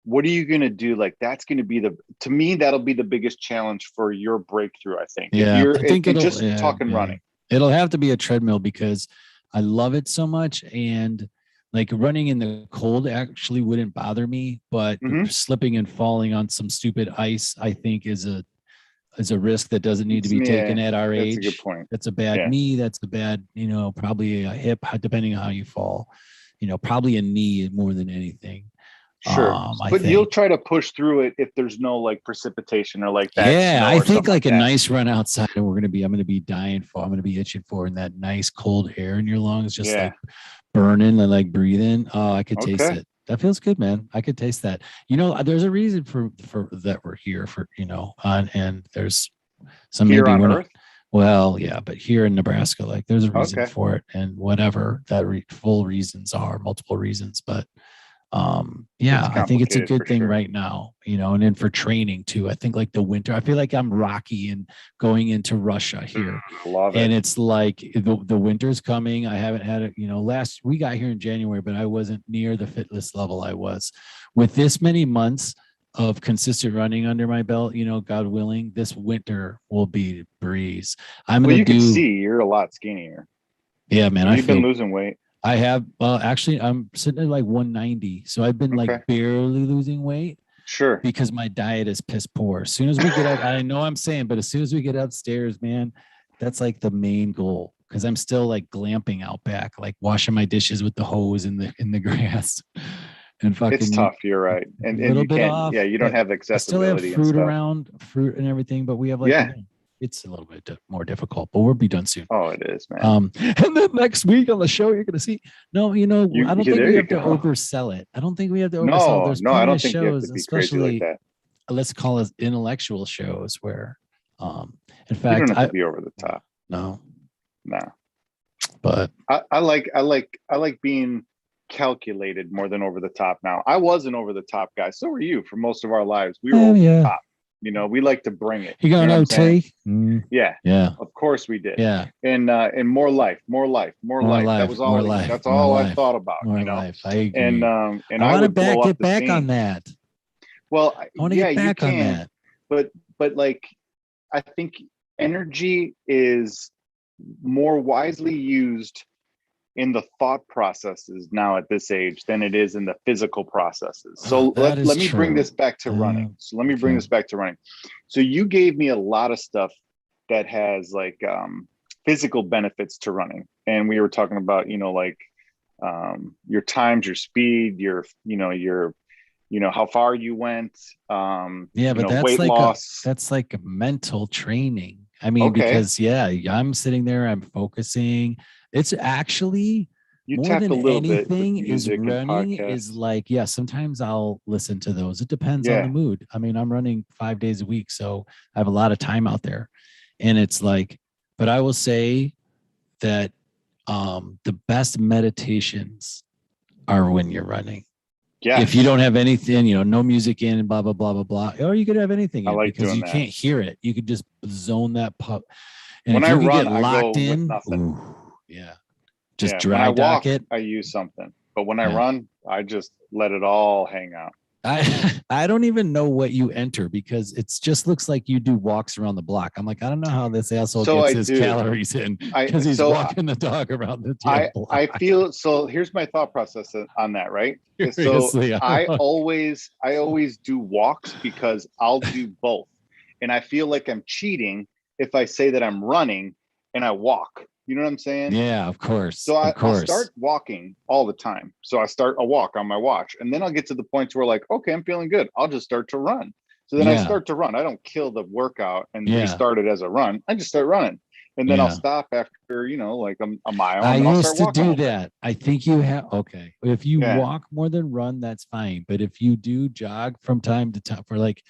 Speaker 1: what are you gonna do? Like that's gonna be to me, that'll be the biggest challenge for your breakthrough, I think. If
Speaker 2: Yeah.
Speaker 1: you're
Speaker 2: I think
Speaker 1: and
Speaker 2: it'll
Speaker 1: just
Speaker 2: yeah,
Speaker 1: talking
Speaker 2: yeah.
Speaker 1: running.
Speaker 2: It'll have to be a treadmill because I love it so much. And like running in the cold actually wouldn't bother me, but
Speaker 1: Hmm.
Speaker 2: slipping and falling on some stupid ice, I think is a risk that doesn't need to be taken
Speaker 1: Yeah,
Speaker 2: at our
Speaker 1: that's a good
Speaker 2: age.
Speaker 1: point.
Speaker 2: That's a bad
Speaker 1: Yeah,
Speaker 2: knee. That's a bad, probably a hip, depending on how you fall. Probably a knee more than anything.
Speaker 1: sure.
Speaker 2: I
Speaker 1: But you'll
Speaker 2: think.
Speaker 1: try to push through it if there's no like precipitation or like bad
Speaker 2: Yeah,
Speaker 1: snow
Speaker 2: I
Speaker 1: or
Speaker 2: think
Speaker 1: something like
Speaker 2: like a
Speaker 1: that.
Speaker 2: nice run outside, and I'm gonna be dying for. I'm gonna be itching for, and that nice cold air in your lungs, just
Speaker 1: Yeah.
Speaker 2: like burning and like breathing. Oh, I could taste
Speaker 1: Okay.
Speaker 2: it. That feels good, man. I could taste that. There's a reason for that we're here for and there's some
Speaker 1: Here
Speaker 2: maybe
Speaker 1: on
Speaker 2: we're not.
Speaker 1: Earth.
Speaker 2: Well, yeah, but here in Nebraska, like there's a reason
Speaker 1: Okay.
Speaker 2: for it, and whatever that full reasons are, multiple reasons, but
Speaker 1: It's
Speaker 2: yeah, I think it's a
Speaker 1: complicated
Speaker 2: good
Speaker 1: for
Speaker 2: thing
Speaker 1: sure.
Speaker 2: right now, and then for training too. I think like the winter, I feel like I'm Rocky and going into Russia here.
Speaker 1: Love
Speaker 2: And
Speaker 1: it.
Speaker 2: it's like the winter's coming. I haven't had it, last we got here in January, but I wasn't near the fitness level I was. With this many months of consistent running under my belt, God willing, this winter will be a breeze. I'm
Speaker 1: Well,
Speaker 2: gonna
Speaker 1: you could
Speaker 2: do,
Speaker 1: see you're a lot skinnier.
Speaker 2: yeah, man.
Speaker 1: Have you been losing weight?
Speaker 2: I have, actually, I'm sitting at like 190. So I've been like
Speaker 1: Okay.
Speaker 2: barely losing weight
Speaker 1: Sure.
Speaker 2: because my diet is piss poor. As soon as we get up, I know I'm saying, but as soon as we get upstairs, man, that's like the main goal. Cause I'm still like glamping out back, like washing my dishes with the hose in the grass and
Speaker 1: It's
Speaker 2: fucking
Speaker 1: tough. You're right.
Speaker 2: a
Speaker 1: And
Speaker 2: little
Speaker 1: you
Speaker 2: bit
Speaker 1: can't,
Speaker 2: off,
Speaker 1: yeah, you don't
Speaker 2: but
Speaker 1: have
Speaker 2: I still have
Speaker 1: accessibility and
Speaker 2: fruit
Speaker 1: stuff.
Speaker 2: around, fruit and everything. But we have like,
Speaker 1: Yeah.
Speaker 2: it's a little bit more difficult, but we'll be done soon.
Speaker 1: Oh, it is, man.
Speaker 2: And then next week on the show, you're gonna see. No, I don't think
Speaker 1: There
Speaker 2: we
Speaker 1: you
Speaker 2: have to
Speaker 1: go.
Speaker 2: oversell it. I don't think we have to oversell it.
Speaker 1: No,
Speaker 2: There's
Speaker 1: no, I
Speaker 2: plenty of
Speaker 1: don't think you have to
Speaker 2: shows,
Speaker 1: be crazy like
Speaker 2: especially
Speaker 1: that.
Speaker 2: let's call it intellectual shows, where, in
Speaker 1: You don't
Speaker 2: fact,
Speaker 1: have to be over the top.
Speaker 2: no,
Speaker 1: No.
Speaker 2: but
Speaker 1: I like being calculated more than over the top now. I was an over the top guy. So were you for most of our lives. We were over the
Speaker 2: yeah,
Speaker 1: top. We like to bring it.
Speaker 2: you
Speaker 1: You
Speaker 2: got
Speaker 1: know
Speaker 2: an
Speaker 1: what I'm saying?
Speaker 2: OT.
Speaker 1: Yeah.
Speaker 2: Yeah,
Speaker 1: Of course we did.
Speaker 2: yeah,
Speaker 1: And more life, more life, more
Speaker 2: more
Speaker 1: life. That
Speaker 2: life,
Speaker 1: was
Speaker 2: more
Speaker 1: all
Speaker 2: life,
Speaker 1: that's
Speaker 2: more
Speaker 1: all I
Speaker 2: life,
Speaker 1: thought about,
Speaker 2: more life. I
Speaker 1: And
Speaker 2: agree.
Speaker 1: and
Speaker 2: I
Speaker 1: I
Speaker 2: want to
Speaker 1: would blow up
Speaker 2: get
Speaker 1: the
Speaker 2: back on
Speaker 1: scene.
Speaker 2: that.
Speaker 1: Well,
Speaker 2: I want to
Speaker 1: yeah,
Speaker 2: get
Speaker 1: you
Speaker 2: back on
Speaker 1: can,
Speaker 2: that.
Speaker 1: but like, I think energy is more wisely used in the thought processes now at this age than it is in the physical processes. So
Speaker 2: That is
Speaker 1: let me bring
Speaker 2: true.
Speaker 1: this back to running. So let me bring
Speaker 2: Okay.
Speaker 1: this back to running. So you gave me a lot of stuff that has like physical benefits to running. And we were talking about, like your times, your speed, how far you went,
Speaker 2: Yeah, but that's
Speaker 1: weight loss.
Speaker 2: that's like a mental training. I mean,
Speaker 1: Okay.
Speaker 2: because yeah, I'm sitting there, I'm focusing. It's actually
Speaker 1: You
Speaker 2: more
Speaker 1: tapped
Speaker 2: than
Speaker 1: a little bit with
Speaker 2: anything is
Speaker 1: music and
Speaker 2: running is
Speaker 1: podcasts.
Speaker 2: like, yeah, sometimes I'll listen to those. It depends on the
Speaker 1: Yeah.
Speaker 2: mood. I mean, I'm running 5 days a week, so I have a lot of time out there. And it's like, but I will say that the best meditations are when you're running. If you
Speaker 1: Yes.
Speaker 2: don't have anything, no music in and blah, blah, blah, blah, blah, or you could have anything
Speaker 1: I
Speaker 2: in
Speaker 1: like
Speaker 2: because
Speaker 1: doing
Speaker 2: you
Speaker 1: that.
Speaker 2: can't hear it. You could just zone that pup. And
Speaker 1: When
Speaker 2: if
Speaker 1: I
Speaker 2: you could
Speaker 1: run,
Speaker 2: get
Speaker 1: I go
Speaker 2: locked
Speaker 1: with
Speaker 2: in,
Speaker 1: nothing.
Speaker 2: ooh, yeah, just
Speaker 1: Yeah. When I
Speaker 2: dry dock
Speaker 1: walk,
Speaker 2: it.
Speaker 1: I use something. But when I
Speaker 2: Yeah.
Speaker 1: run, I just let it all hang out.
Speaker 2: I don't even know what you enter because it just looks like you do walks around the block. I'm like, I don't know how this asshole
Speaker 1: So
Speaker 2: gets
Speaker 1: I
Speaker 2: his
Speaker 1: do.
Speaker 2: calories in
Speaker 1: I
Speaker 2: because he's
Speaker 1: so
Speaker 2: walking the dog around the damn
Speaker 1: I
Speaker 2: block.
Speaker 1: feel so. Here's my thought process on that, right? So
Speaker 2: Seriously, I
Speaker 1: I
Speaker 2: don't.
Speaker 1: always do walks because I'll do both, and I feel like I'm cheating if I say that I'm running and I walk. You know what I'm saying?
Speaker 2: Yeah, of course,
Speaker 1: So
Speaker 2: of
Speaker 1: I'll
Speaker 2: course.
Speaker 1: start walking all the time. So I start a walk on my watch, and then I'll get to the points where like, okay, I'm feeling good. I'll just start to run. So then I
Speaker 2: Yeah,
Speaker 1: start to run. I don't kill the workout and
Speaker 2: yeah,
Speaker 1: restart it as a run. I just start running, and then I'll
Speaker 2: yeah.
Speaker 1: stop after like a mile,
Speaker 2: I
Speaker 1: and then I'll start
Speaker 2: used to
Speaker 1: walking a
Speaker 2: do
Speaker 1: little bit.
Speaker 2: that. I think you have, okay. If you
Speaker 1: Yeah,
Speaker 2: walk more than run, that's fine. But if you do jog from time to time for like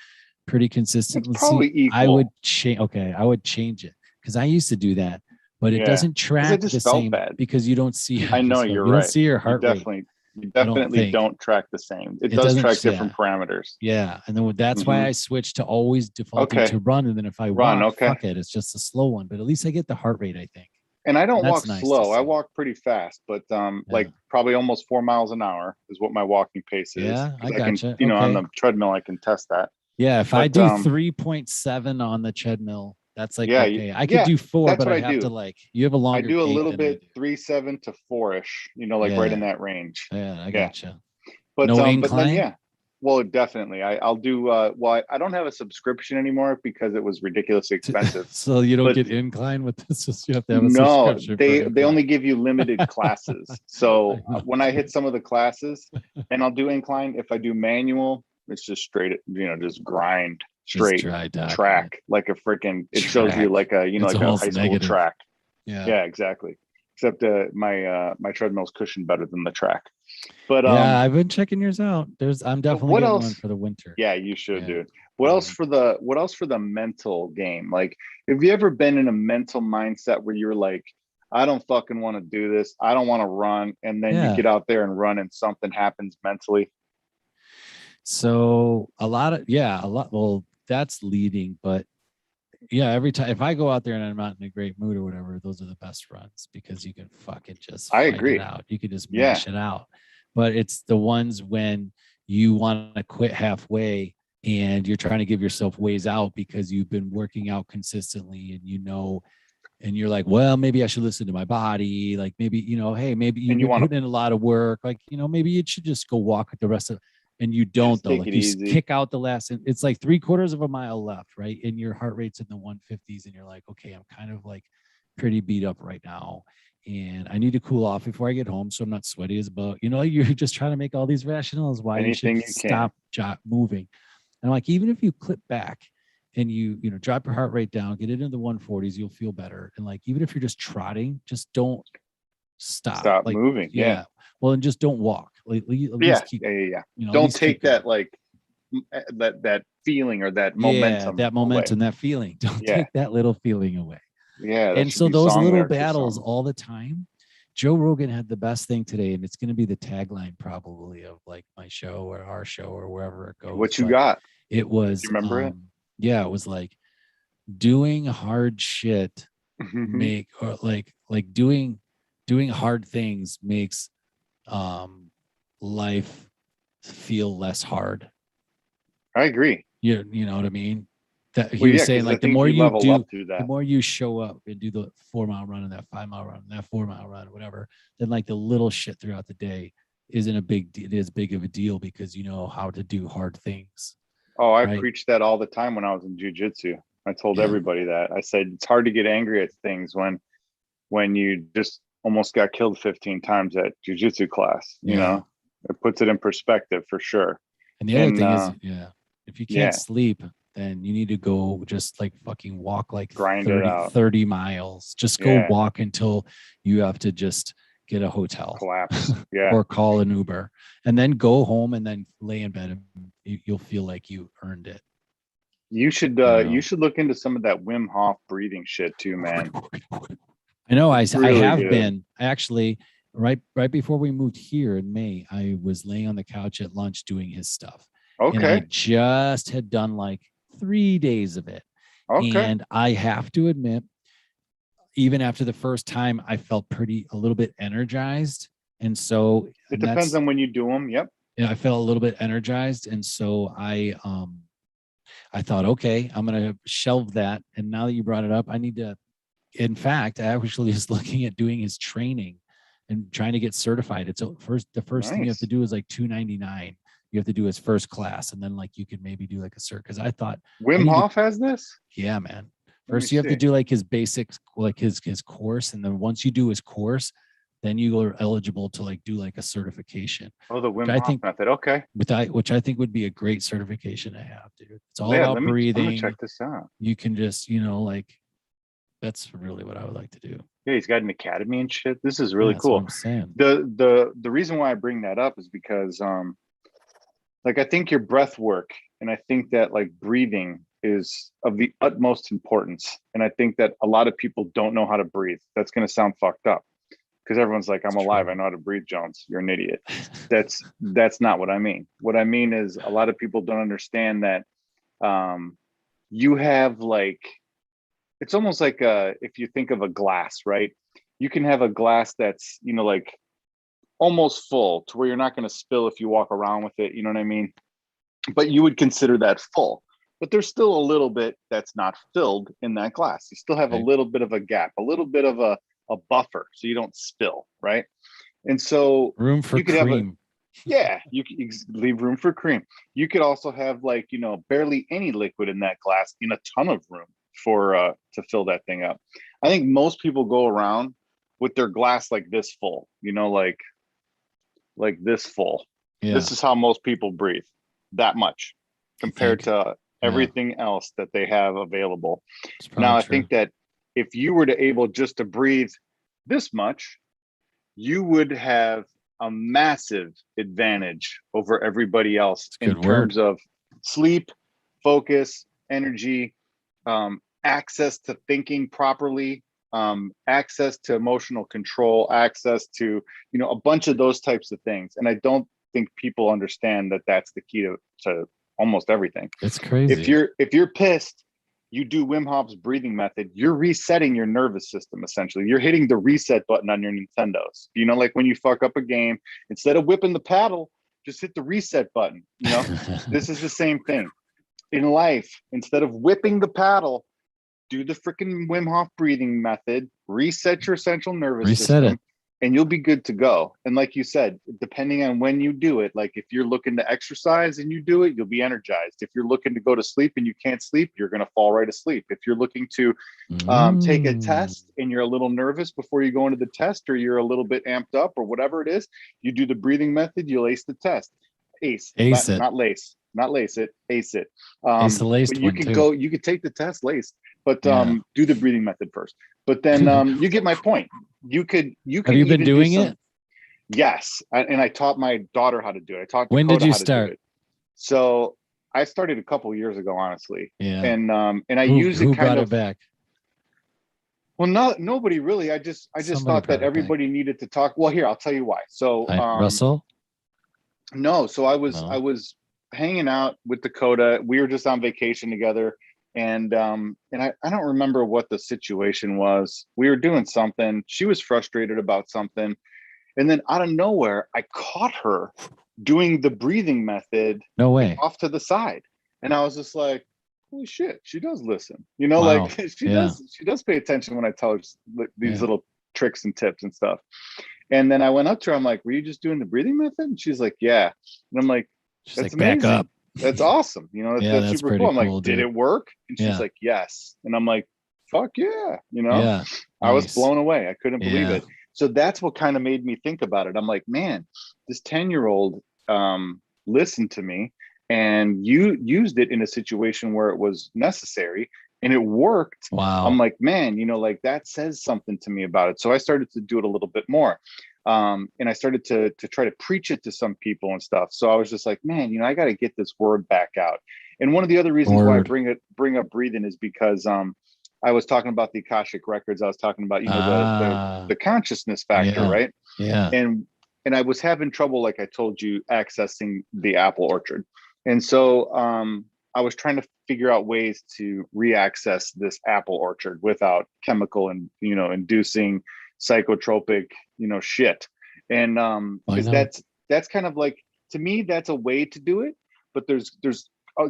Speaker 2: pretty
Speaker 1: it's
Speaker 2: consistency,
Speaker 1: probably
Speaker 2: I would
Speaker 1: equal.
Speaker 2: change. Okay. I would change it because I used to do that, but it
Speaker 1: Yeah,
Speaker 2: doesn't
Speaker 1: because I
Speaker 2: track the
Speaker 1: just felt
Speaker 2: same
Speaker 1: bad.
Speaker 2: because you don't see,
Speaker 1: I know
Speaker 2: just
Speaker 1: you're
Speaker 2: you don't
Speaker 1: right.
Speaker 2: see your
Speaker 1: You
Speaker 2: heart rate.
Speaker 1: definitely, you
Speaker 2: I don't
Speaker 1: definitely
Speaker 2: think
Speaker 1: don't track the same. It
Speaker 2: it
Speaker 1: does
Speaker 2: doesn't.
Speaker 1: track different
Speaker 2: Yeah.
Speaker 1: parameters.
Speaker 2: Yeah. And then that's why
Speaker 1: Hmm.
Speaker 2: I switched to always defaulting
Speaker 1: Okay,
Speaker 2: to run. And then if I
Speaker 1: run.
Speaker 2: walk,
Speaker 1: Okay.
Speaker 2: fuck it. It's just a slow one, but at least I get the heart rate, I think.
Speaker 1: And I
Speaker 2: And
Speaker 1: don't
Speaker 2: that's
Speaker 1: walk
Speaker 2: nice to
Speaker 1: slow. I
Speaker 2: see.
Speaker 1: walk pretty fast, but
Speaker 2: Yeah.
Speaker 1: like probably almost 4 miles an hour is what my walking pace is.
Speaker 2: Yeah. I
Speaker 1: Because I can,
Speaker 2: gotcha.
Speaker 1: on
Speaker 2: Okay.
Speaker 1: the treadmill, I can test that.
Speaker 2: Yeah, if I
Speaker 1: But
Speaker 2: do 3.7 on the treadmill, that's like
Speaker 1: yeah,
Speaker 2: okay. I could
Speaker 1: yeah,
Speaker 2: do four,
Speaker 1: that's
Speaker 2: but
Speaker 1: what
Speaker 2: I
Speaker 1: I
Speaker 2: have to
Speaker 1: do.
Speaker 2: like you have a
Speaker 1: I
Speaker 2: longer
Speaker 1: do a
Speaker 2: gait
Speaker 1: little
Speaker 2: than I
Speaker 1: bit
Speaker 2: do.
Speaker 1: 3.7 to 4-ish, like right in
Speaker 2: Yeah,
Speaker 1: that range.
Speaker 2: yeah, I
Speaker 1: Yeah.
Speaker 2: gotcha.
Speaker 1: But
Speaker 2: No
Speaker 1: then
Speaker 2: incline.
Speaker 1: yeah, well, definitely. I'll do well, I don't have a subscription anymore because it was ridiculously expensive.
Speaker 2: So you don't
Speaker 1: But
Speaker 2: get incline with this. Just you have to have a
Speaker 1: no,
Speaker 2: subscription for
Speaker 1: they
Speaker 2: incline.
Speaker 1: only give you limited classes.
Speaker 2: I
Speaker 1: So
Speaker 2: know.
Speaker 1: when I hit some of the classes, and I'll do incline. If I do manual, it's just straight, just grind
Speaker 2: Just
Speaker 1: straight
Speaker 2: dry docking it.
Speaker 1: track like a freaking. It shows you
Speaker 2: Track.
Speaker 1: like a
Speaker 2: It's
Speaker 1: like a
Speaker 2: almost
Speaker 1: high school
Speaker 2: negative.
Speaker 1: track.
Speaker 2: Yeah.
Speaker 1: Yeah, exactly. Except my treadmill's cushioned better than the track. But
Speaker 2: Yeah, I've been checking yours out. I'm definitely
Speaker 1: what
Speaker 2: getting one
Speaker 1: else?
Speaker 2: for the winter.
Speaker 1: Yeah, you should,
Speaker 2: Yeah.
Speaker 1: dude.
Speaker 2: Yeah.
Speaker 1: What else for the mental game? Like, have you ever been in a mental mindset where you're like, I don't fucking want to do this. I don't want to run. And then you
Speaker 2: Yeah.
Speaker 1: get out there and run and something happens mentally.
Speaker 2: So a lot. Well, that's leading, but yeah, every time if I go out there and I'm not in a great mood or whatever, those are the best runs because you can fucking just
Speaker 1: I
Speaker 2: fight it
Speaker 1: agree.
Speaker 2: out. You can just
Speaker 1: Yeah.
Speaker 2: mash it out. But it's the ones when you want to quit halfway and you're trying to give yourself ways out because you've been working out consistently and and you're like, well, maybe I should listen to my body. Like maybe, hey, maybe you've
Speaker 1: And you
Speaker 2: been
Speaker 1: want to
Speaker 2: putting in a lot of work. Like, maybe you should just go walk the rest of and you don't
Speaker 1: just
Speaker 2: though.
Speaker 1: take
Speaker 2: Like
Speaker 1: it
Speaker 2: you
Speaker 1: easy.
Speaker 2: kick out the last, it's like 3/4 of a mile left, right? And your heart rate's in the 150s, and you're like, okay, I'm kind of like pretty beat up right now. And I need to cool off before I get home so I'm not sweaty as about, you're just trying to make all these rationales why you should
Speaker 1: Anything you can.
Speaker 2: stop moving. And I'm like, even if you clip back and you drop your heart rate down, get it into the 140s, you'll feel better. And like, even if you're just trotting, just don't stop.
Speaker 1: Stop
Speaker 2: Like,
Speaker 1: moving. Yeah.
Speaker 2: yeah. Well, and just don't walk. Like, at
Speaker 1: Yeah.
Speaker 2: least keep,
Speaker 1: Yeah. Yeah. Yeah.
Speaker 2: at
Speaker 1: Don't
Speaker 2: least keep
Speaker 1: take
Speaker 2: going.
Speaker 1: that like that feeling or that
Speaker 2: Yeah,
Speaker 1: momentum
Speaker 2: that
Speaker 1: away.
Speaker 2: momentum, that feeling. Don't
Speaker 1: Yeah.
Speaker 2: take that little feeling away.
Speaker 1: Yeah. That
Speaker 2: And
Speaker 1: should
Speaker 2: so
Speaker 1: be
Speaker 2: those
Speaker 1: song
Speaker 2: little
Speaker 1: lyrics or
Speaker 2: battles
Speaker 1: something.
Speaker 2: all the time. Joe Rogan had the best thing today, and it's going to be the tagline probably of like my show or our show or wherever it goes.
Speaker 1: What you
Speaker 2: But
Speaker 1: got?
Speaker 2: it
Speaker 1: Do
Speaker 2: was,
Speaker 1: you remember it?
Speaker 2: yeah, it was like doing hard shit
Speaker 1: Mm-hmm.
Speaker 2: make or like doing hard things makes life feel less hard.
Speaker 1: I agree.
Speaker 2: You know what I mean? That he
Speaker 1: Well,
Speaker 2: was
Speaker 1: yeah,
Speaker 2: saying
Speaker 1: because I
Speaker 2: like the
Speaker 1: think
Speaker 2: more
Speaker 1: you
Speaker 2: you
Speaker 1: level
Speaker 2: do,
Speaker 1: up through
Speaker 2: the
Speaker 1: that.
Speaker 2: more you show up and do the 4 mile run and that 5 mile run and that 4 mile run, whatever, then like the little shit throughout the day isn't as big of a deal because you know how to do hard things.
Speaker 1: Oh, I
Speaker 2: Right.
Speaker 1: preached that all the time when I was in jujitsu. I told
Speaker 2: Yeah.
Speaker 1: everybody that. I said it's hard to get angry at things when you just almost got killed 15 times at jujitsu class. You
Speaker 2: Yeah.
Speaker 1: know, it puts it in perspective for sure.
Speaker 2: And the other
Speaker 1: And
Speaker 2: thing is, if you can't
Speaker 1: yeah,
Speaker 2: sleep, then you need to go just like fucking walk like
Speaker 1: grind it
Speaker 2: 30,
Speaker 1: out.
Speaker 2: 30 miles. Just go
Speaker 1: Yeah,
Speaker 2: walk until you have to just get a hotel
Speaker 1: collapse. Yeah,
Speaker 2: or call an Uber and then go home and then lay in bed and you'll feel like you earned it.
Speaker 1: you should
Speaker 2: You know?
Speaker 1: you should look into some of that Wim Hof breathing shit too, man.
Speaker 2: I know I
Speaker 1: Really
Speaker 2: have
Speaker 1: good.
Speaker 2: been actually right before we moved here in May, I was laying on the couch at lunch doing his stuff. And I
Speaker 1: Okay,
Speaker 2: just had done like 3 days of it.
Speaker 1: okay.
Speaker 2: And I have to admit, even after the first time, I felt a little bit energized. And so,
Speaker 1: It
Speaker 2: and
Speaker 1: depends
Speaker 2: that's,
Speaker 1: on when you do them. Yep.
Speaker 2: I felt a little bit energized. And so I thought, okay, I'm going to shelve that. And now that you brought it up, I need to, in fact, I actually was looking at doing his training and trying to get certified. It's the first thing you have to
Speaker 1: Nice.
Speaker 2: do is like $299. You have to do his first class, and then like you could maybe do like a cert. Because I thought I
Speaker 1: Wim
Speaker 2: need to,
Speaker 1: Hof has this?
Speaker 2: yeah, man.
Speaker 1: Let me
Speaker 2: First you have to
Speaker 1: see.
Speaker 2: do like his basics, like his course, and then once you do his course, then you are eligible to like do like a certification.
Speaker 1: Oh, the
Speaker 2: Which
Speaker 1: Wim
Speaker 2: I
Speaker 1: Hof
Speaker 2: think
Speaker 1: method. Okay.
Speaker 2: which I think would be a great certification to have, dude. It's all
Speaker 1: Yeah,
Speaker 2: about
Speaker 1: I'm gonna check
Speaker 2: breathing.
Speaker 1: this out.
Speaker 2: You can just, like that's really what I would like to do.
Speaker 1: Yeah, he's got an academy and shit. This is
Speaker 2: Yeah,
Speaker 1: really
Speaker 2: that's what
Speaker 1: cool.
Speaker 2: I'm saying.
Speaker 1: The reason why I bring that up is because like I think your breath work and I think that like breathing is of the utmost importance. And I think that a lot of people don't know how to breathe. That's gonna sound fucked up because everyone's like, I'm
Speaker 2: It's
Speaker 1: alive,
Speaker 2: true.
Speaker 1: I know how to breathe, Jones. You're an idiot. That's not what I mean. What I mean is a lot of people don't understand that you have like it's almost like if you think of a glass, right? You can have a glass that's, like almost full to where you're not going to spill if you walk around with it. You know what I mean? But you would consider that full. But there's still a little bit that's not filled in that glass. You still have a
Speaker 2: Right.
Speaker 1: little bit of a gap, a little bit of a buffer so you don't spill, right? And so
Speaker 2: Room for
Speaker 1: you could have
Speaker 2: cream.
Speaker 1: yeah, you could leave room for cream. You could also have like, barely any liquid in that glass in a ton of room for to fill that thing up. I think most people go around with their glass like this full, like this full.
Speaker 2: Yeah.
Speaker 1: This is how most people breathe, that much
Speaker 2: You
Speaker 1: compared
Speaker 2: think?
Speaker 1: to
Speaker 2: Yeah.
Speaker 1: everything else that they have available.
Speaker 2: It's
Speaker 1: Now,
Speaker 2: probably
Speaker 1: I
Speaker 2: true.
Speaker 1: think that if you were to able just to breathe this much, you would have a massive advantage over everybody else
Speaker 2: It's a
Speaker 1: in
Speaker 2: good word.
Speaker 1: terms of sleep, focus, energy, access to thinking properly, access to emotional control, access to a bunch of those types of things. And I don't think people understand that that's the key to almost everything.
Speaker 2: It's
Speaker 1: If
Speaker 2: crazy.
Speaker 1: you're pissed, you do Wim Hof's breathing method, you're resetting your nervous system essentially. You're hitting the reset button on your Nintendos. Like when you fuck up a game, instead of whipping the paddle, just hit the reset button. This is the same thing. In life, instead of whipping the paddle, do the freaking Wim Hof breathing method, reset your central nervous
Speaker 2: Reset it.
Speaker 1: system, and you'll be good to go. And like you said, depending on when you do it, like if you're looking to exercise and you do it, you'll be energized. If you're looking to go to sleep and you can't sleep, you're going to fall right asleep. If you're looking to take a
Speaker 2: Mm.
Speaker 1: test and you're a little nervous before you go into the test, or you're a little bit amped up or whatever it is, you do the breathing method, you'll ace the test. Ace,
Speaker 2: Ace it.
Speaker 1: not lace, not lace it, ace it.
Speaker 2: Ace the
Speaker 1: But
Speaker 2: laced
Speaker 1: you
Speaker 2: one
Speaker 1: could
Speaker 2: too.
Speaker 1: go, you could take the test laced, but
Speaker 2: Yeah.
Speaker 1: do the breathing method first. But then you get my point. You
Speaker 2: Have
Speaker 1: can
Speaker 2: you been
Speaker 1: even do
Speaker 2: doing
Speaker 1: some.
Speaker 2: it?
Speaker 1: Yes, and I taught my daughter how to do it. I taught
Speaker 2: When did
Speaker 1: Dakota
Speaker 2: you
Speaker 1: how to do
Speaker 2: start?
Speaker 1: it. So I started a couple years ago, honestly,
Speaker 2: Yeah.
Speaker 1: and I
Speaker 2: Who
Speaker 1: use it kind
Speaker 2: brought it
Speaker 1: of.
Speaker 2: back?
Speaker 1: Well, not nobody really. I just
Speaker 2: Somebody
Speaker 1: thought that
Speaker 2: brought it back.
Speaker 1: everybody needed to talk. Well, here I'll tell you why. So
Speaker 2: Russell?
Speaker 1: no, so I
Speaker 2: No.
Speaker 1: was hanging out with Dakota. We were just on vacation together, and I don't remember what the situation was. We were doing something. She was frustrated about something, and then out of nowhere, I caught her doing the breathing method
Speaker 2: No way.
Speaker 1: off to the side. And I was just like, holy shit, she does listen. You know,
Speaker 2: Wow.
Speaker 1: like
Speaker 2: Yeah.
Speaker 1: she does pay attention when I tell her these
Speaker 2: Yeah.
Speaker 1: little tricks and tips and stuff. And then I went up to her, I'm like, were you just doing the breathing method? And she's like, yeah. And I'm like,
Speaker 2: She's
Speaker 1: that's
Speaker 2: like, back
Speaker 1: amazing.
Speaker 2: up.
Speaker 1: That's awesome. You know,
Speaker 2: Yeah,
Speaker 1: that's
Speaker 2: that's
Speaker 1: super cool.
Speaker 2: pretty
Speaker 1: I'm like,
Speaker 2: cool,
Speaker 1: did
Speaker 2: dude.
Speaker 1: it work? And she's
Speaker 2: Yeah.
Speaker 1: like, yes. And I'm like, fuck yeah. You know,
Speaker 2: Yeah.
Speaker 1: I was
Speaker 2: Nice.
Speaker 1: blown away. I couldn't believe
Speaker 2: Yeah.
Speaker 1: it. So that's what kind of made me think about it. I'm like, man, this 10-year-old listened to me, and you used it in a situation where it was necessary, and it worked. I'm
Speaker 2: Wow.
Speaker 1: like, man, you know, like that says something to me about it. So I started to do it a little bit more. And I started to try to preach it to some people and stuff. So I was just like, man, you know, I got to get this word back out. And one of the other reasons why I
Speaker 2: Word.
Speaker 1: bring up breathing is because I was talking about the Akashic records. I was talking about, you know,
Speaker 2: Ah.
Speaker 1: the consciousness factor,
Speaker 2: Yeah.
Speaker 1: right?
Speaker 2: Yeah.
Speaker 1: And I was having trouble, like I told you, accessing the apple orchard. And so I was trying to figure out ways to re-access this apple orchard without chemical and, you know, inducing psychotropic, you know, shit. And
Speaker 2: Why
Speaker 1: because
Speaker 2: not?
Speaker 1: that's kind of like, to me, that's a way to do it, but there's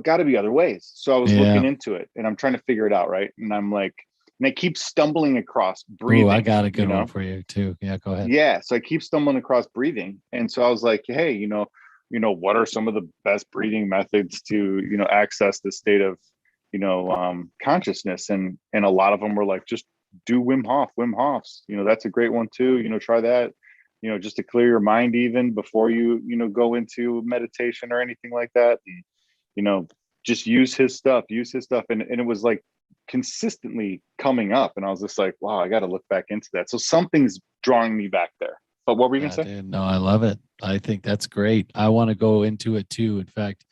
Speaker 1: got to be other ways. So I was
Speaker 2: Yeah.
Speaker 1: looking into it, and I'm trying to figure it out, right? And I'm like, and I keep stumbling across
Speaker 2: Ooh, I
Speaker 1: breathing,
Speaker 2: got a
Speaker 1: you
Speaker 2: good one
Speaker 1: know.
Speaker 2: for you too. Yeah, go ahead.
Speaker 1: Yeah, so I keep stumbling across breathing, and so I was like, hey, you know, what are some of the best breathing methods to, you know, access this state of, you know, consciousness? And a lot of them were like, just do Wim Hof's, you know, that's a great one too, you know, try that, you know, just to clear your mind even before you know, go into meditation or anything like that. And, you know, just use his stuff. And it was like consistently coming up. And I was just like, wow, I got to look back into that. So something's drawing me back there. But what were you going
Speaker 2: Yeah,
Speaker 1: to say?
Speaker 2: dude. No, I love it. I think that's great. I want to go into it too. In fact,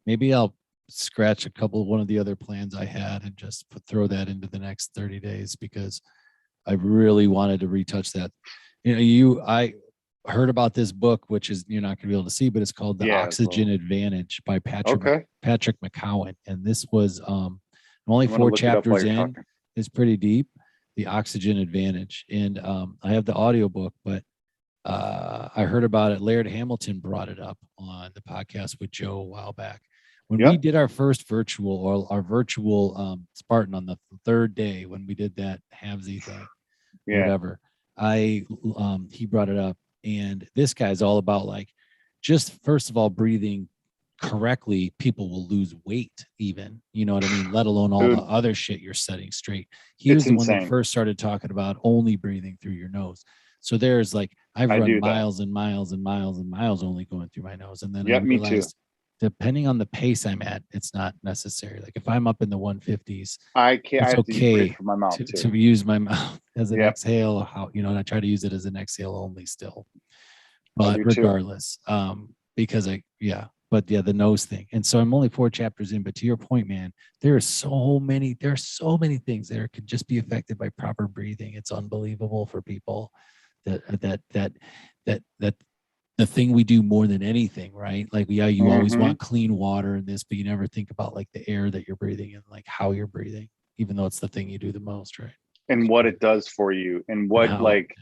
Speaker 2: maybe I'll scratch a couple of one of the other plans I had and just throw that into the next 30 days because I really wanted to retouch that. You know, I heard about this book, which is you're not going to be able to see, but it's called The
Speaker 1: Yeah.
Speaker 2: Oxygen
Speaker 1: So,
Speaker 2: Advantage by
Speaker 1: okay.
Speaker 2: Patrick McCowan. And this was only
Speaker 1: I'm going to
Speaker 2: four
Speaker 1: look it up while
Speaker 2: chapters
Speaker 1: you're
Speaker 2: in.
Speaker 1: talking.
Speaker 2: It's pretty deep. The Oxygen Advantage. And I have the audiobook, but I heard about it. Laird Hamilton brought it up on the podcast with Joe a while back. When we
Speaker 1: Yep.
Speaker 2: did our first virtual or our virtual Spartan on the third day, when we did that Havsy thing or
Speaker 1: Yeah.
Speaker 2: whatever, he brought it up. And this guy's all about like, just first of all, breathing correctly, people will lose weight, even, you know what I mean? Let alone all the
Speaker 1: Dude,
Speaker 2: other shit you're setting straight. He
Speaker 1: it's
Speaker 2: was the one that
Speaker 1: insane.
Speaker 2: first started talking about only breathing through your nose. So there's like, I've
Speaker 1: I
Speaker 2: run
Speaker 1: do that.
Speaker 2: miles and miles and miles and miles only going through my nose. And then I
Speaker 1: Yep. Me too.
Speaker 2: realized, depending on the pace I'm at, it's not necessary. Like if I'm up in the 150s,
Speaker 1: I can't, I
Speaker 2: it's
Speaker 1: have to breathe
Speaker 2: okay
Speaker 1: from my mouth too.
Speaker 2: to use my mouth as an
Speaker 1: Yep.
Speaker 2: exhale, and I try to use it as an exhale only still.
Speaker 1: I
Speaker 2: But
Speaker 1: do too.
Speaker 2: regardless, because the nose thing. And so I'm only 4 chapters in, but to your point, man, there's so many things that could just be affected by proper breathing. It's unbelievable for people that the thing we do more than anything, right? Like, yeah, you always
Speaker 1: Mm-hmm.
Speaker 2: want clean water and this, but you never think about like the air that you're breathing and like how you're breathing, even though it's the thing you do the most, right?
Speaker 1: And
Speaker 2: It's
Speaker 1: what
Speaker 2: crazy.
Speaker 1: it does for you, and
Speaker 2: And
Speaker 1: what
Speaker 2: how,
Speaker 1: like,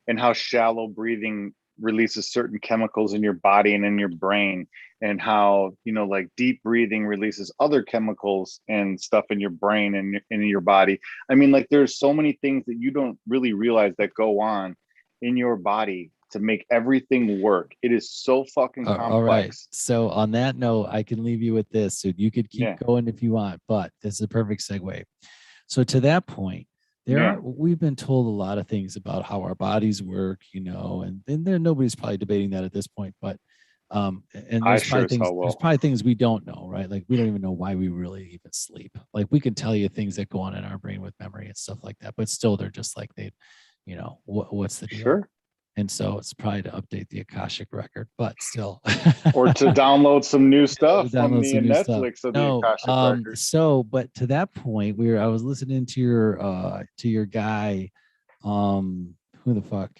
Speaker 1: and how shallow breathing releases certain chemicals in your body and in your brain, and how, you know, like deep breathing releases other chemicals and stuff in your brain and in your body. I mean, like, there's so many things that you don't really realize that go on in your body to make everything work. It is so fucking
Speaker 2: all right.
Speaker 1: complex.
Speaker 2: So on that note, I can leave you with this. So you could keep
Speaker 1: Yeah.
Speaker 2: going if you want, but this is a perfect segue. So to that point,
Speaker 1: Yeah.
Speaker 2: we've been told a lot of things about how our bodies work, and there nobody's probably debating that at this point, but and
Speaker 1: I sure as hell
Speaker 2: there's
Speaker 1: will.
Speaker 2: probably things we don't know, right? Like we don't even know why we really even sleep. Like we can tell you things that go on in our brain with memory and stuff like that, but still they're just like what's the deal?
Speaker 1: Sure.
Speaker 2: And so it's probably to update the Akashic record, but still.
Speaker 1: Or to download some new stuff from
Speaker 2: Download
Speaker 1: the
Speaker 2: some new stuff.
Speaker 1: Netflix of the
Speaker 2: No,
Speaker 1: Akashic record.
Speaker 2: so but to that point, I was listening to your guy, who the fuck?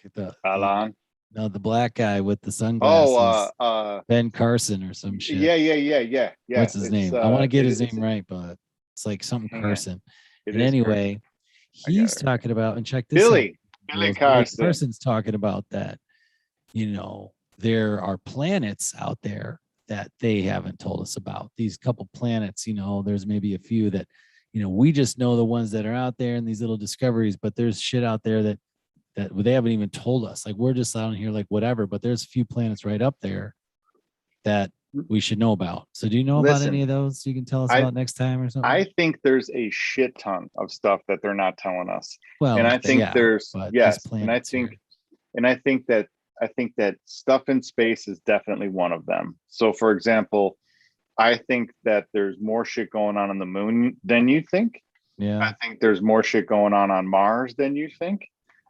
Speaker 1: Alan.
Speaker 2: No, the black guy with the
Speaker 1: Oh,
Speaker 2: sunglasses, Ben Carson or some shit.
Speaker 1: yeah.
Speaker 2: What's his
Speaker 1: It's
Speaker 2: name? I want to get his
Speaker 1: it's
Speaker 2: name right, but it's like something
Speaker 1: hang on.
Speaker 2: Carson.
Speaker 1: It
Speaker 2: And
Speaker 1: is Carson.
Speaker 2: anyway,
Speaker 1: I got
Speaker 2: he's
Speaker 1: it right.
Speaker 2: talking about, and check this out,
Speaker 1: Billy
Speaker 2: Billy
Speaker 1: Carson.
Speaker 2: Carson's talking about that, there are planets out there that they haven't told us about. These couple planets, there's maybe a few that, we just know the ones that are out there and these little discoveries, but there's shit out there that they haven't even told us. Like, we're just out here like whatever, but there's a few planets right up there that we should know about. So do you know about any of those you can tell us about next time or something?
Speaker 1: I think there's a shit ton of stuff that they're not telling us.
Speaker 2: Well,
Speaker 1: and I think
Speaker 2: yes,
Speaker 1: and I think that stuff in space is definitely one of them. So for example, I think that there's more shit going on the moon than you think.
Speaker 2: Yeah.
Speaker 1: I think there's more shit going on Mars than you think.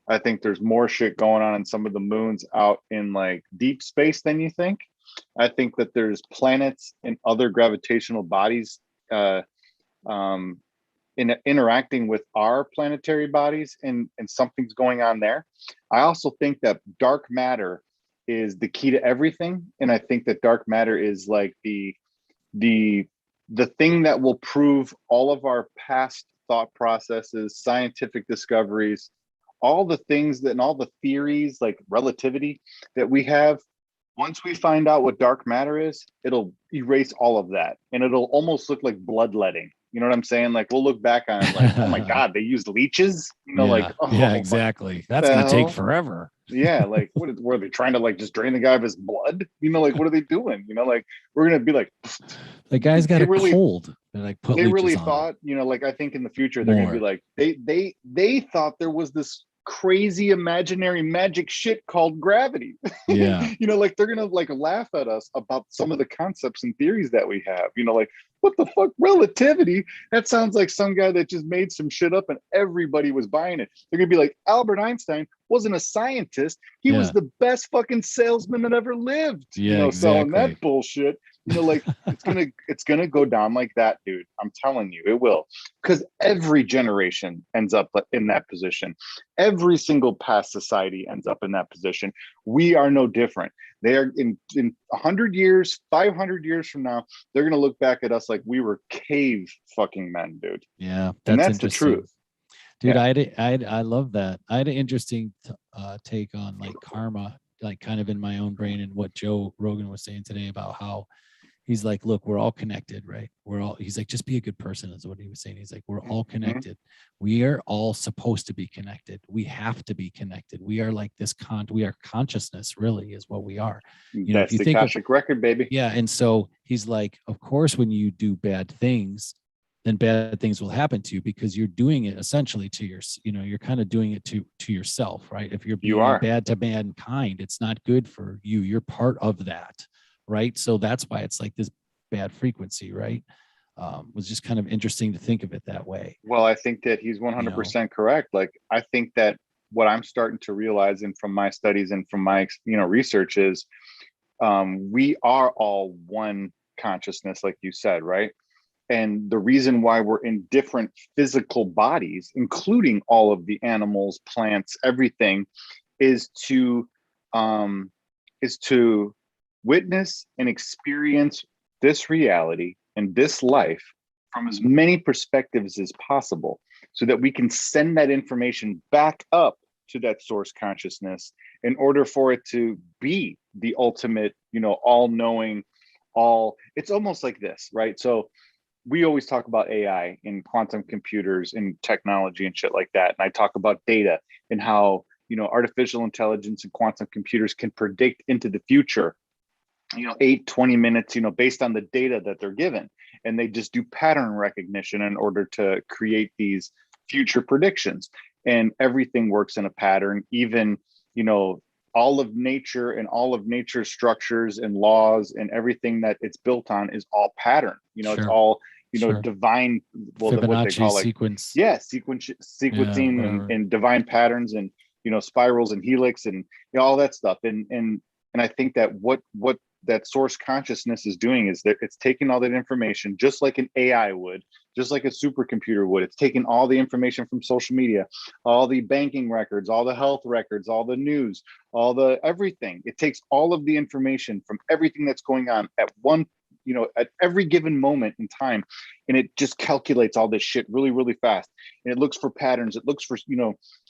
Speaker 1: I think there's more shit going on in some of the moons out in like deep space than you think. I think that there's planets and other gravitational bodies interacting with our planetary bodies, and something's going on there. I also think that dark matter is the key to everything. And I think that dark matter is like the thing that will prove all of our past thought processes, scientific discoveries, all the things that, and all the theories like relativity that we have. Once we find out what dark matter is, it'll erase all of that, and it'll almost look like bloodletting. You know what I'm saying? Like, we'll look back on it like, oh my God, they used leeches, like, oh,
Speaker 2: yeah, exactly. That's going to take forever.
Speaker 1: Yeah. Like, were they trying to like just drain the guy of his blood? Like, what are they doing? Like, we're going to be like,
Speaker 2: the guy's got a cold. They're like,
Speaker 1: they really thought, like, I think in the future, they're going to be like, they thought there was this crazy imaginary magic shit called gravity.
Speaker 2: Yeah.
Speaker 1: Like, they're gonna like laugh at us about some of the concepts and theories that we have. Like, what the fuck, relativity? That sounds like some guy that just made some shit up and everybody was buying it. They're gonna be like, Albert Einstein wasn't a scientist, he was the best fucking salesman that ever lived.
Speaker 2: Exactly.
Speaker 1: Selling that bullshit. Like, it's gonna go down like that, dude. I'm telling you, it will. Because every generation ends up in that position. Every single past society ends up in that position. We are no different. They are in 100 years, 500 years from now, they're gonna look back at us like we were cave fucking men, dude.
Speaker 2: Yeah,
Speaker 1: and that's the truth.
Speaker 2: Dude, I love that. I had an interesting take on like karma, like kind of in my own brain, and what Joe Rogan was saying today about how he's like, look, we're all connected, right? He's like, just be a good person is what he was saying. He's like, we're all connected. We are all supposed to be connected. We have to be connected. We are like this we are consciousness, really, is what we are.
Speaker 1: That's if you the Akashic record, baby.
Speaker 2: Yeah. And so he's like, of course, when you do bad things, then bad things will happen to you because you're doing it essentially to you're kind of doing it to yourself, right? If you're being bad to mankind, it's not good for you. You're part of that. Right. So that's why it's like this bad frequency, right? Was just kind of interesting to think of it that way.
Speaker 1: Well, I think that he's 100% correct. Like, I think that what I'm starting to realize, and from my studies and from my, research, is we are all one consciousness, like you said, right? And the reason why we're in different physical bodies, including all of the animals, plants, everything, is to witness and experience this reality and this life from as many perspectives as possible, so that we can send that information back up to that source consciousness in order for it to be the ultimate, all-knowing, it's almost like this, right? So we always talk about AI and quantum computers and technology and shit like that. And I talk about data and how, artificial intelligence and quantum computers can predict into the future 8-20 minutes, based on the data that they're given. And they just do pattern recognition in order to create these future predictions. And everything works in a pattern, even, all of nature and all of nature's structures and laws and everything that it's built on is all pattern. It's all, divine,
Speaker 2: what they call sequence.
Speaker 1: Sequencing and divine patterns and, spirals and helix and all that stuff. And I think that what that source consciousness is doing is that it's taking all that information, just like an AI would, just like a supercomputer would. It's taking all the information from social media, all the banking records, all the health records, all the news, all the everything. It takes all of the information from everything that's going on at at every given moment in time, and it just calculates all this shit really, really fast. And it looks for patterns. It looks for,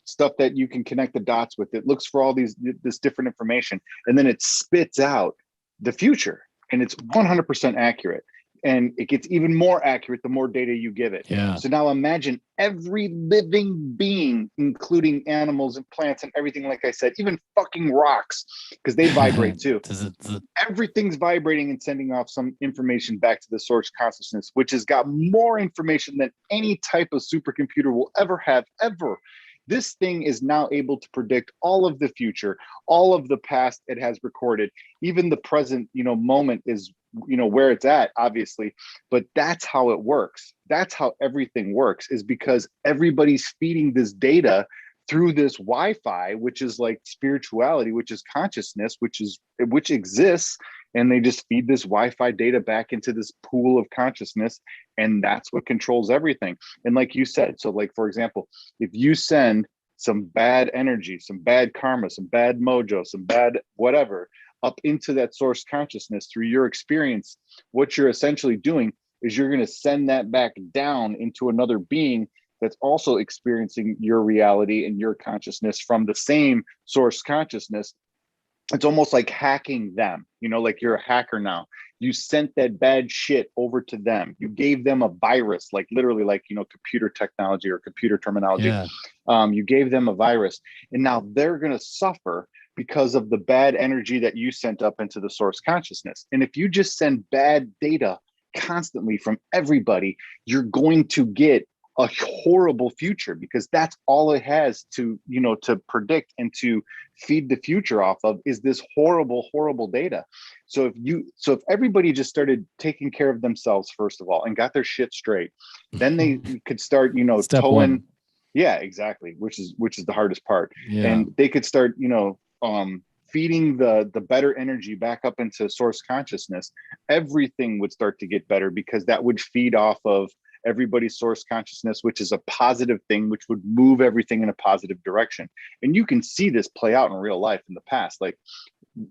Speaker 1: stuff that you can connect the dots with. It looks for all this different information, and then it spits out the future. and it's 100% accurate. And it gets even more accurate the more data you give it.
Speaker 2: Yeah.
Speaker 1: So now imagine every living being, including animals and plants and everything, like I said, even fucking rocks, because they vibrate too. Everything's vibrating and sending off some information back to the source consciousness, which has got more information than any type of supercomputer will ever have, ever. This thing is now able to predict all of the future, all of the past it has recorded, even the present, moment is, where it's at, obviously, but that's how it works. That's how everything works, is because everybody's feeding this data through this Wi-Fi, which is like spirituality, which is consciousness, which exists. And they just feed this Wi-Fi data back into this pool of consciousness. And that's what controls everything. And like you said, so like, for example, if you send some bad energy, some bad karma, some bad mojo, some bad whatever up into that source consciousness through your experience, what you're essentially doing is you're going to send that back down into another being that's also experiencing your reality and your consciousness from the same source consciousness. It's almost like hacking them, like you're a hacker now. You sent that bad shit over to them. You gave them a virus, like literally, like, computer technology or computer terminology.
Speaker 2: Yeah.
Speaker 1: You gave them a virus, and now they're going to suffer because of the bad energy that you sent up into the source consciousness. And if you just send bad data constantly from everybody, you're going to get a horrible future, because that's all it has to, to predict and to feed the future off of, is this horrible data. So if everybody just started taking care of themselves, first of all, and got their shit straight, then they could start,
Speaker 2: Step
Speaker 1: towing.
Speaker 2: one.
Speaker 1: Yeah, exactly. Which is the hardest part.
Speaker 2: Yeah.
Speaker 1: And they could start, feeding the better energy back up into source consciousness. Everything would start to get better, because that would feed off of everybody's source consciousness, which is a positive thing, which would move everything in a positive direction. And you can see this play out in real life in the past. Like,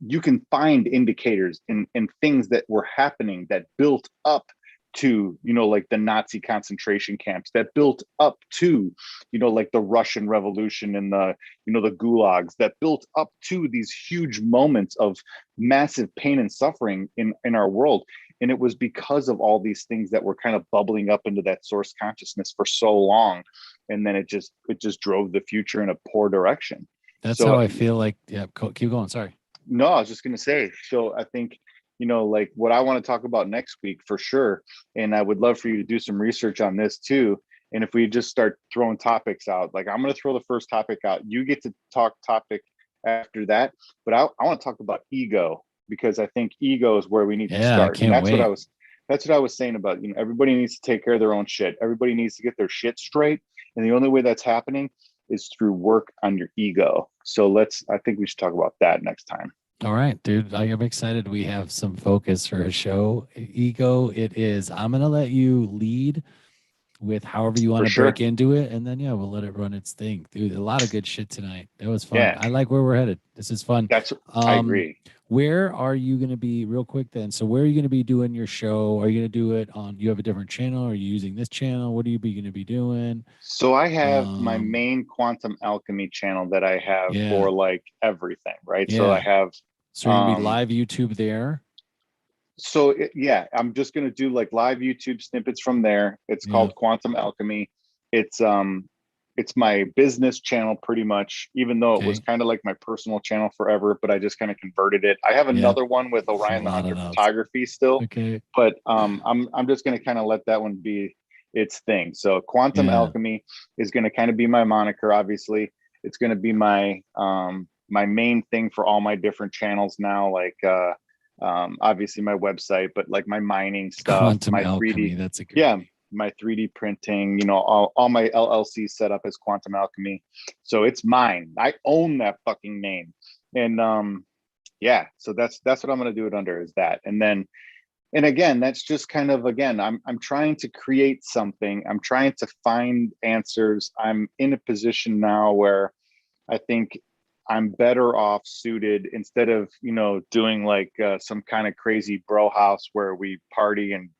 Speaker 1: you can find indicators in things that were happening that built up to, like the Nazi concentration camps, that built up to, like the Russian Revolution and the gulags, that built up to these huge moments of massive pain and suffering in our world. And it was because of all these things that were kind of bubbling up into that source consciousness for so long. And then it just drove the future in a poor direction.
Speaker 2: That's how I feel like, yeah, keep going. Sorry.
Speaker 1: No, I was just going to say, so I think, like what I want to talk about next week for sure. And I would love for you to do some research on this too. And if we just start throwing topics out, like I'm going to throw the first topic out, you get to talk topic after that. But I want to talk about ego, because I think ego is where we need to start. And that's what I was saying about, everybody needs to take care of their own shit. Everybody needs to get their shit straight. And the only way that's happening is through work on your ego. So I think we should talk about that next time.
Speaker 2: All right, dude. I am excited. We have some focus for a show. Ego, it is. I'm going to let you lead with however you want to break into it. And then, we'll let it run its thing. Dude, a lot of good shit tonight. That was fun. Yeah. I like where we're headed. This is fun.
Speaker 1: I agree.
Speaker 2: Where are you going to be, real quick then? So where are you going to be doing your show? Are you going to do it on, you have a different channel? Are you using this channel? What are you going to be doing?
Speaker 1: So I have my main Quantum Alchemy channel that I have for like everything, right? Yeah. So I have.
Speaker 2: So you're going to be live YouTube there?
Speaker 1: So I'm just going to do like live YouTube snippets from there. It's called Quantum Alchemy. It's my business channel pretty much, even though it was kind of like my personal channel forever, but I just kind of converted it. I have another one with Orion the Hunter Photography still, but I'm just going to kind of let that one be its thing. So Quantum Alchemy is going to kind of be my moniker. Obviously, it's going to be my my main thing for all my different channels now, like obviously my website, but like my mining stuff,
Speaker 2: Quantum
Speaker 1: my
Speaker 2: Alchemy,
Speaker 1: 3D,
Speaker 2: that's a good
Speaker 1: my 3D printing, all my LLC set up as Quantum Alchemy. So it's mine. I own that fucking name. And so that's what I'm going to do it under, is that. And then, and again, that's just kind of, again, I'm trying to create something. I'm trying to find answers. I'm in a position now where I think I'm better off suited, instead of, doing like some kind of crazy bro house where we party and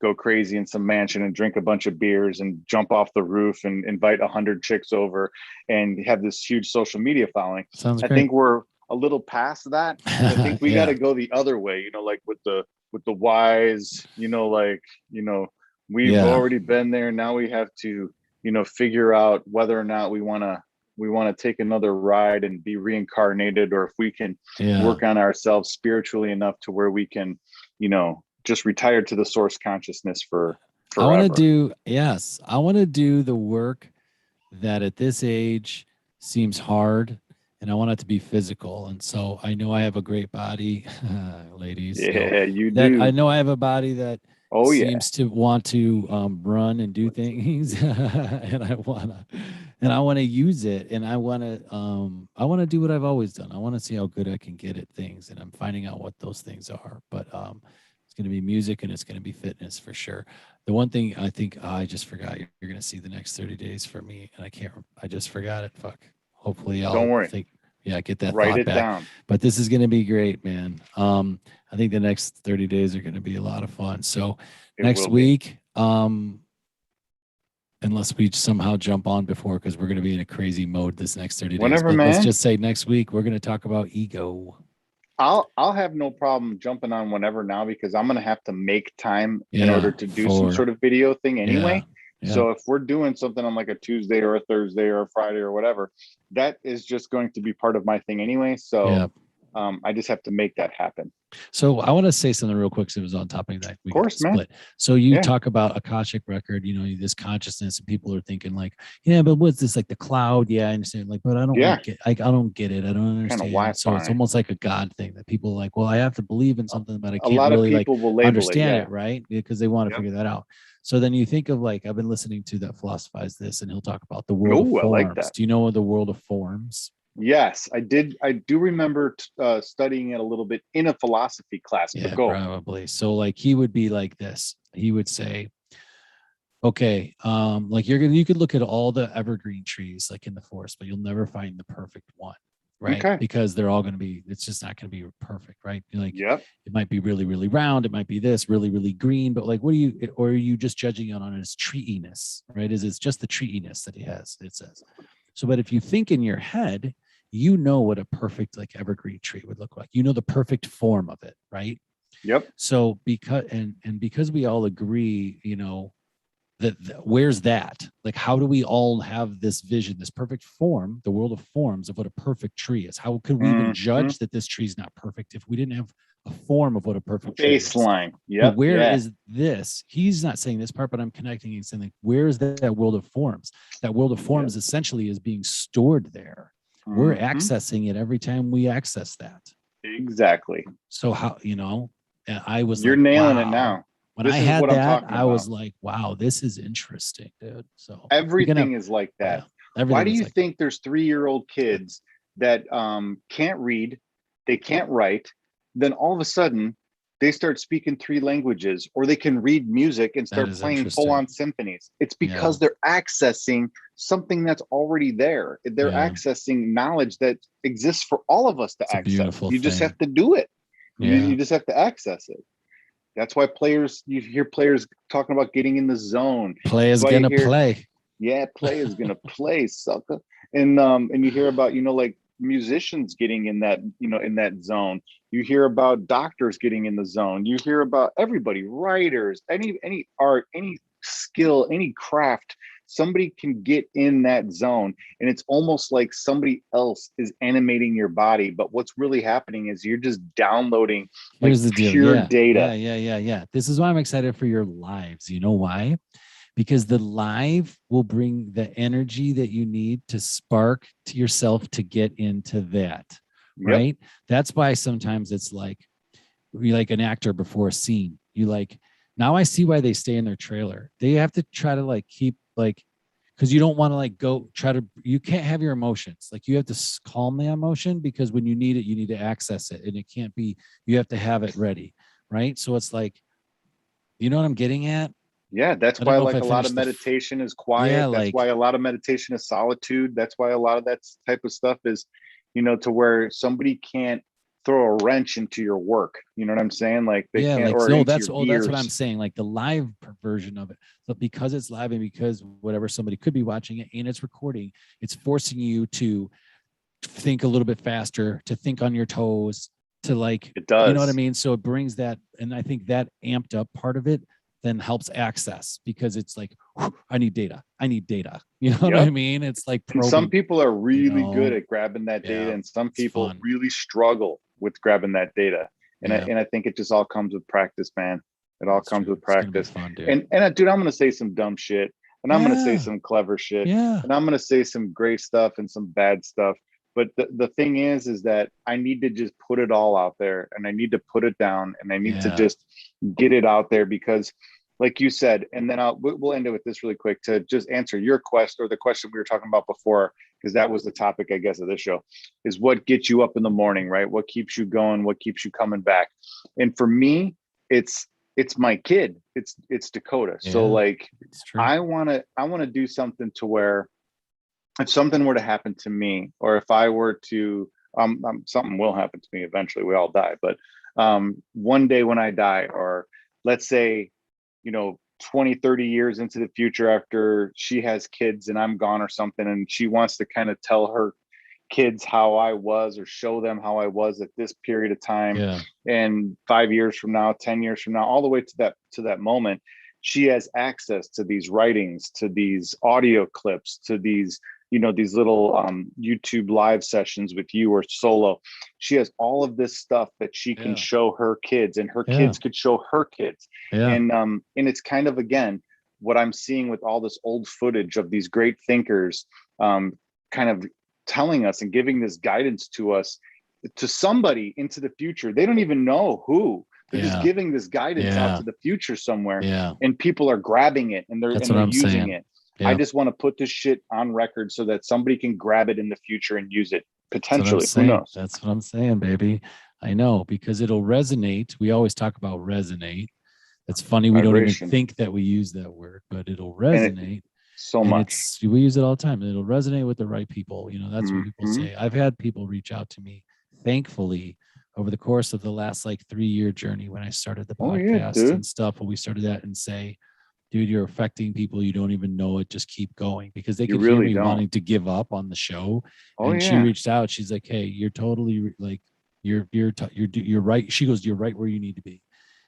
Speaker 1: go crazy in some mansion and drink a bunch of beers and jump off the roof and invite 100 chicks over and have this huge social media following.
Speaker 2: Sounds great.
Speaker 1: I think we're a little past that. I think we got to go the other way, you know, like with the wise, you know, like, you know, we've already been there. Now we have to, you know, figure out whether or not we want to take another ride and be reincarnated, or if we can work on ourselves spiritually enough to where we can, you know, just retire to the source consciousness for forever.
Speaker 2: I want to do the work that at this age seems hard, and I want it to be physical. And so I know I have a great body, ladies.
Speaker 1: Yeah, you
Speaker 2: that
Speaker 1: do.
Speaker 2: I know I have a body that seems to want to run and do things, and I want to use it, and I want to do what I've always done. I want to see how good I can get at things, and I'm finding out what those things are. But it's going to be music, and it's going to be fitness for sure. The one thing I think I just forgot, you're going to see the next 30 days for me, and I just forgot it. Fuck. Hopefully I'll
Speaker 1: Don't worry.
Speaker 2: Get that
Speaker 1: Write
Speaker 2: thought
Speaker 1: it
Speaker 2: back.
Speaker 1: down.
Speaker 2: But this is going to be great, man. I think the next 30 days are going to be a lot of fun. So next week, unless we somehow jump on before, because we're going to be in a crazy mode this next 30 days. But let's just say next week we're going to talk about ego.
Speaker 1: I'll have no problem jumping on whenever now, because I'm going to have to make time in order to do some sort of video thing anyway. So if we're doing something on like a Tuesday or a Thursday or a Friday or whatever, that is just going to be part of my thing anyway. So I just have to make that happen.
Speaker 2: So I want to say something real quick, because it was on topic that we
Speaker 1: got split.
Speaker 2: Man. So you talk about Akashic record, you know, this consciousness, and people are thinking like, yeah, but what's this, like the cloud? Yeah, I understand. Like, but I don't get, I don't get it. I don't understand. So it's almost like a God thing that people are like, well, I have to believe in something, but I can't really like understand it, right? Because they want to figure that out. So then you think of like, I've been listening to that Philosophize This, and he'll talk about the world of forms. I like that. Do you know the world of forms?
Speaker 1: Yes, I did. I do remember studying it a little bit in a philosophy class.
Speaker 2: Yeah, probably. So like he would be like this. He would say, okay, like you could look at all the evergreen trees like in the forest, but you'll never find the perfect one, right? Okay. Because they're all going to be, it's just not going to be perfect, right? Like, it might be really, really round. It might be this really, really green, but like, or are you just judging it on its treeness, right? It's just the treeness that he has, it says. So, but if you think in your head, you know what a perfect like evergreen tree would look like. You know the perfect form of it, right?
Speaker 1: Yep.
Speaker 2: So because we all agree, you know, that where's that? Like, how do we all have this vision, this perfect form, the world of forms of what a perfect tree is? How could we even judge that this tree is not perfect if we didn't have a form of what a perfect tree is?
Speaker 1: Baseline. Yeah.
Speaker 2: Where is this? He's not saying this part, but I'm connecting and saying, like, where is that world of forms? That world of forms essentially is being stored there. We're accessing it every time we access that.
Speaker 1: Exactly.
Speaker 2: So how, you know, I was
Speaker 1: you're
Speaker 2: like,
Speaker 1: nailing it now.
Speaker 2: When I had that, I was like, wow, this is interesting, dude. So
Speaker 1: everything is like that. Why do you think there's 3-year-old kids that can't read, they can't write, then all of a sudden they start speaking 3 languages, or they can read music and start playing full-on symphonies? It's because they're accessing something that's already there. They're accessing knowledge that exists for all of us to access. You just have to do it. You just have to access it. That's why you hear players talking about getting in the zone.
Speaker 2: Play is gonna play.
Speaker 1: Yeah, play is gonna play, sucker. And you hear about, you know, like musicians getting in that, you know, in that zone. You hear about doctors getting in the zone. You hear about everybody, writers, any art, any skill, any craft. Somebody can get in that zone, and it's almost like somebody else is animating your body. But what's really happening is you're just downloading like pure data.
Speaker 2: Yeah. This is why I'm excited for your lives. You know why? Because the live will bring the energy that you need to spark to yourself to get into that. Right. That's why sometimes it's like, you're like an actor before a scene. You like, now I see why they stay in their trailer. They have to try to like keep like, because you don't want to like go try to, you can't have your emotions. Like you have to calm the emotion, because when you need it, you need to access it, and it can't be, you have to have it ready. Right. So it's like, you know what I'm getting at?
Speaker 1: Yeah, that's why like a lot of meditation is quiet. That's why a lot of meditation is solitude. That's why a lot of that type of stuff is, you know, to where somebody can't throw a wrench into your work. You know what I'm saying? Like they can't.
Speaker 2: Like, no, that's what I'm saying. Like the live version of it, but because it's live and because whatever, somebody could be watching it and it's recording, it's forcing you to think a little bit faster, to think on your toes, to like,
Speaker 1: It does.
Speaker 2: you know what I mean? So it brings that, and I think that amped up part of it then helps access, because it's like, I need data. You know what I mean? It's like
Speaker 1: and some
Speaker 2: probing,
Speaker 1: people are really
Speaker 2: know?
Speaker 1: good at grabbing that data,
Speaker 2: Yeah,
Speaker 1: and some
Speaker 2: it's
Speaker 1: people
Speaker 2: fun.
Speaker 1: really struggle with grabbing that data. And
Speaker 2: Yeah.
Speaker 1: I think it just all comes with practice, man. It all
Speaker 2: That's
Speaker 1: comes
Speaker 2: true.
Speaker 1: with
Speaker 2: It's gonna be
Speaker 1: practice.
Speaker 2: fun, dude.
Speaker 1: And dude, I'm gonna say some dumb shit, and I'm gonna say
Speaker 2: Yeah.
Speaker 1: some clever shit,
Speaker 2: Yeah.
Speaker 1: and I'm gonna say some great stuff and some bad stuff. But the thing is that I need to just put it all out there, and I need to put it down, and I need to
Speaker 2: Yeah.
Speaker 1: just get it out there, because like you said, and then we'll end it with this really quick to just answer your question, or the question we were talking about before, because that was the topic, I guess, of this show, is what gets you up in the morning, right? What keeps you going? What keeps you coming back? And for me, it's my kid. It's Dakota.
Speaker 2: Yeah,
Speaker 1: so like,
Speaker 2: it's true.
Speaker 1: I want to do something to where if something were to happen to me, or if I were to, something will happen to me eventually. We all die, but one day when I die, or let's say, 20, 30 years into the future, after she has kids and I'm gone or something, and she wants to kind of tell her kids how I was, or show them how I was at this period of time.
Speaker 2: Yeah.
Speaker 1: And 5 years from now, 10 years from now, all the way to that moment, she has access to these writings, to these audio clips, to these, these little YouTube live sessions with you or solo. She has all of this stuff that she can show her kids, and her kids could show her kids.
Speaker 2: Yeah.
Speaker 1: And it's kind of, again, what I'm seeing with all this old footage of these great thinkers, kind of telling us and giving this guidance to us, to somebody into the future. They don't even know who. They're just giving this guidance out to the future somewhere, and people are grabbing it, and they're using it. I just want to put this shit on record so that somebody can grab it in the future and use it potentially. Who knows?
Speaker 2: That's what I'm saying, baby. I know, because it'll resonate. We always talk about resonate. That's funny. We don't even think that we use that word, but it'll resonate
Speaker 1: so much.
Speaker 2: We use it all the time. It'll resonate with the right people. That's what people say. I've had people reach out to me, thankfully, over the course of the last 3-year journey, when I started the podcast and stuff, when we started that, and say, dude, you're affecting people. You don't even know it. Just keep going, because they could hear me wanting to give up on the show. She reached out. She's like, hey, you're totally you're right. She goes, you're right where you need to be.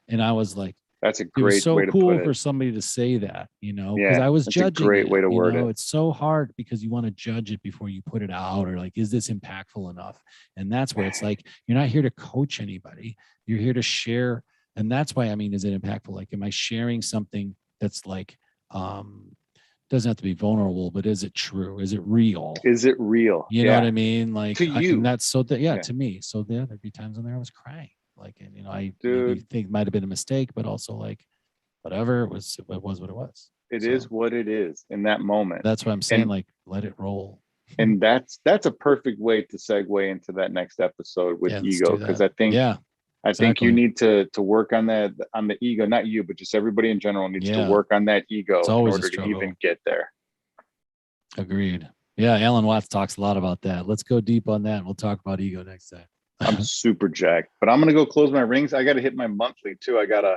Speaker 2: And I was like,
Speaker 1: that's a great way to put it.
Speaker 2: It was so cool for somebody to say that, because I was judging.
Speaker 1: A great way to word it.
Speaker 2: It's so hard, because you want to judge it before you put it out, or is this impactful enough? And that's where it's like, you're not here to coach anybody. You're here to share. And that's why, is it impactful? Am I sharing something that's doesn't have to be vulnerable, but is it true? Is it real?
Speaker 1: Is it real?
Speaker 2: You know what I mean?
Speaker 1: To you.
Speaker 2: And that's to me. So there'd be times when I was crying. I think it might have been a mistake, but also whatever, it was what it was.
Speaker 1: It is what it is in that moment.
Speaker 2: That's what I'm saying. Let it roll.
Speaker 1: And that's a perfect way to segue into that next episode with ego, because I think you need to work on the ego. Not you, but just everybody in general needs to work on that ego in order to even get there.
Speaker 2: Agreed. Yeah, Alan Watts talks a lot about that. Let's go deep on that. We'll talk about ego next time.
Speaker 1: I'm super jacked, but I'm gonna go close my rings. I got to hit my monthly too. I gotta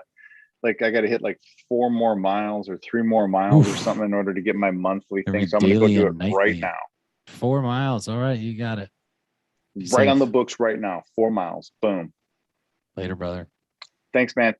Speaker 1: hit 4 more miles or 3 more miles or something in order to get my monthly thing. So I'm gonna go do it right now.
Speaker 2: 4 miles. All right, you got it.
Speaker 1: Right on the books right now. 4 miles. Boom.
Speaker 2: Later, brother.
Speaker 1: Thanks, man.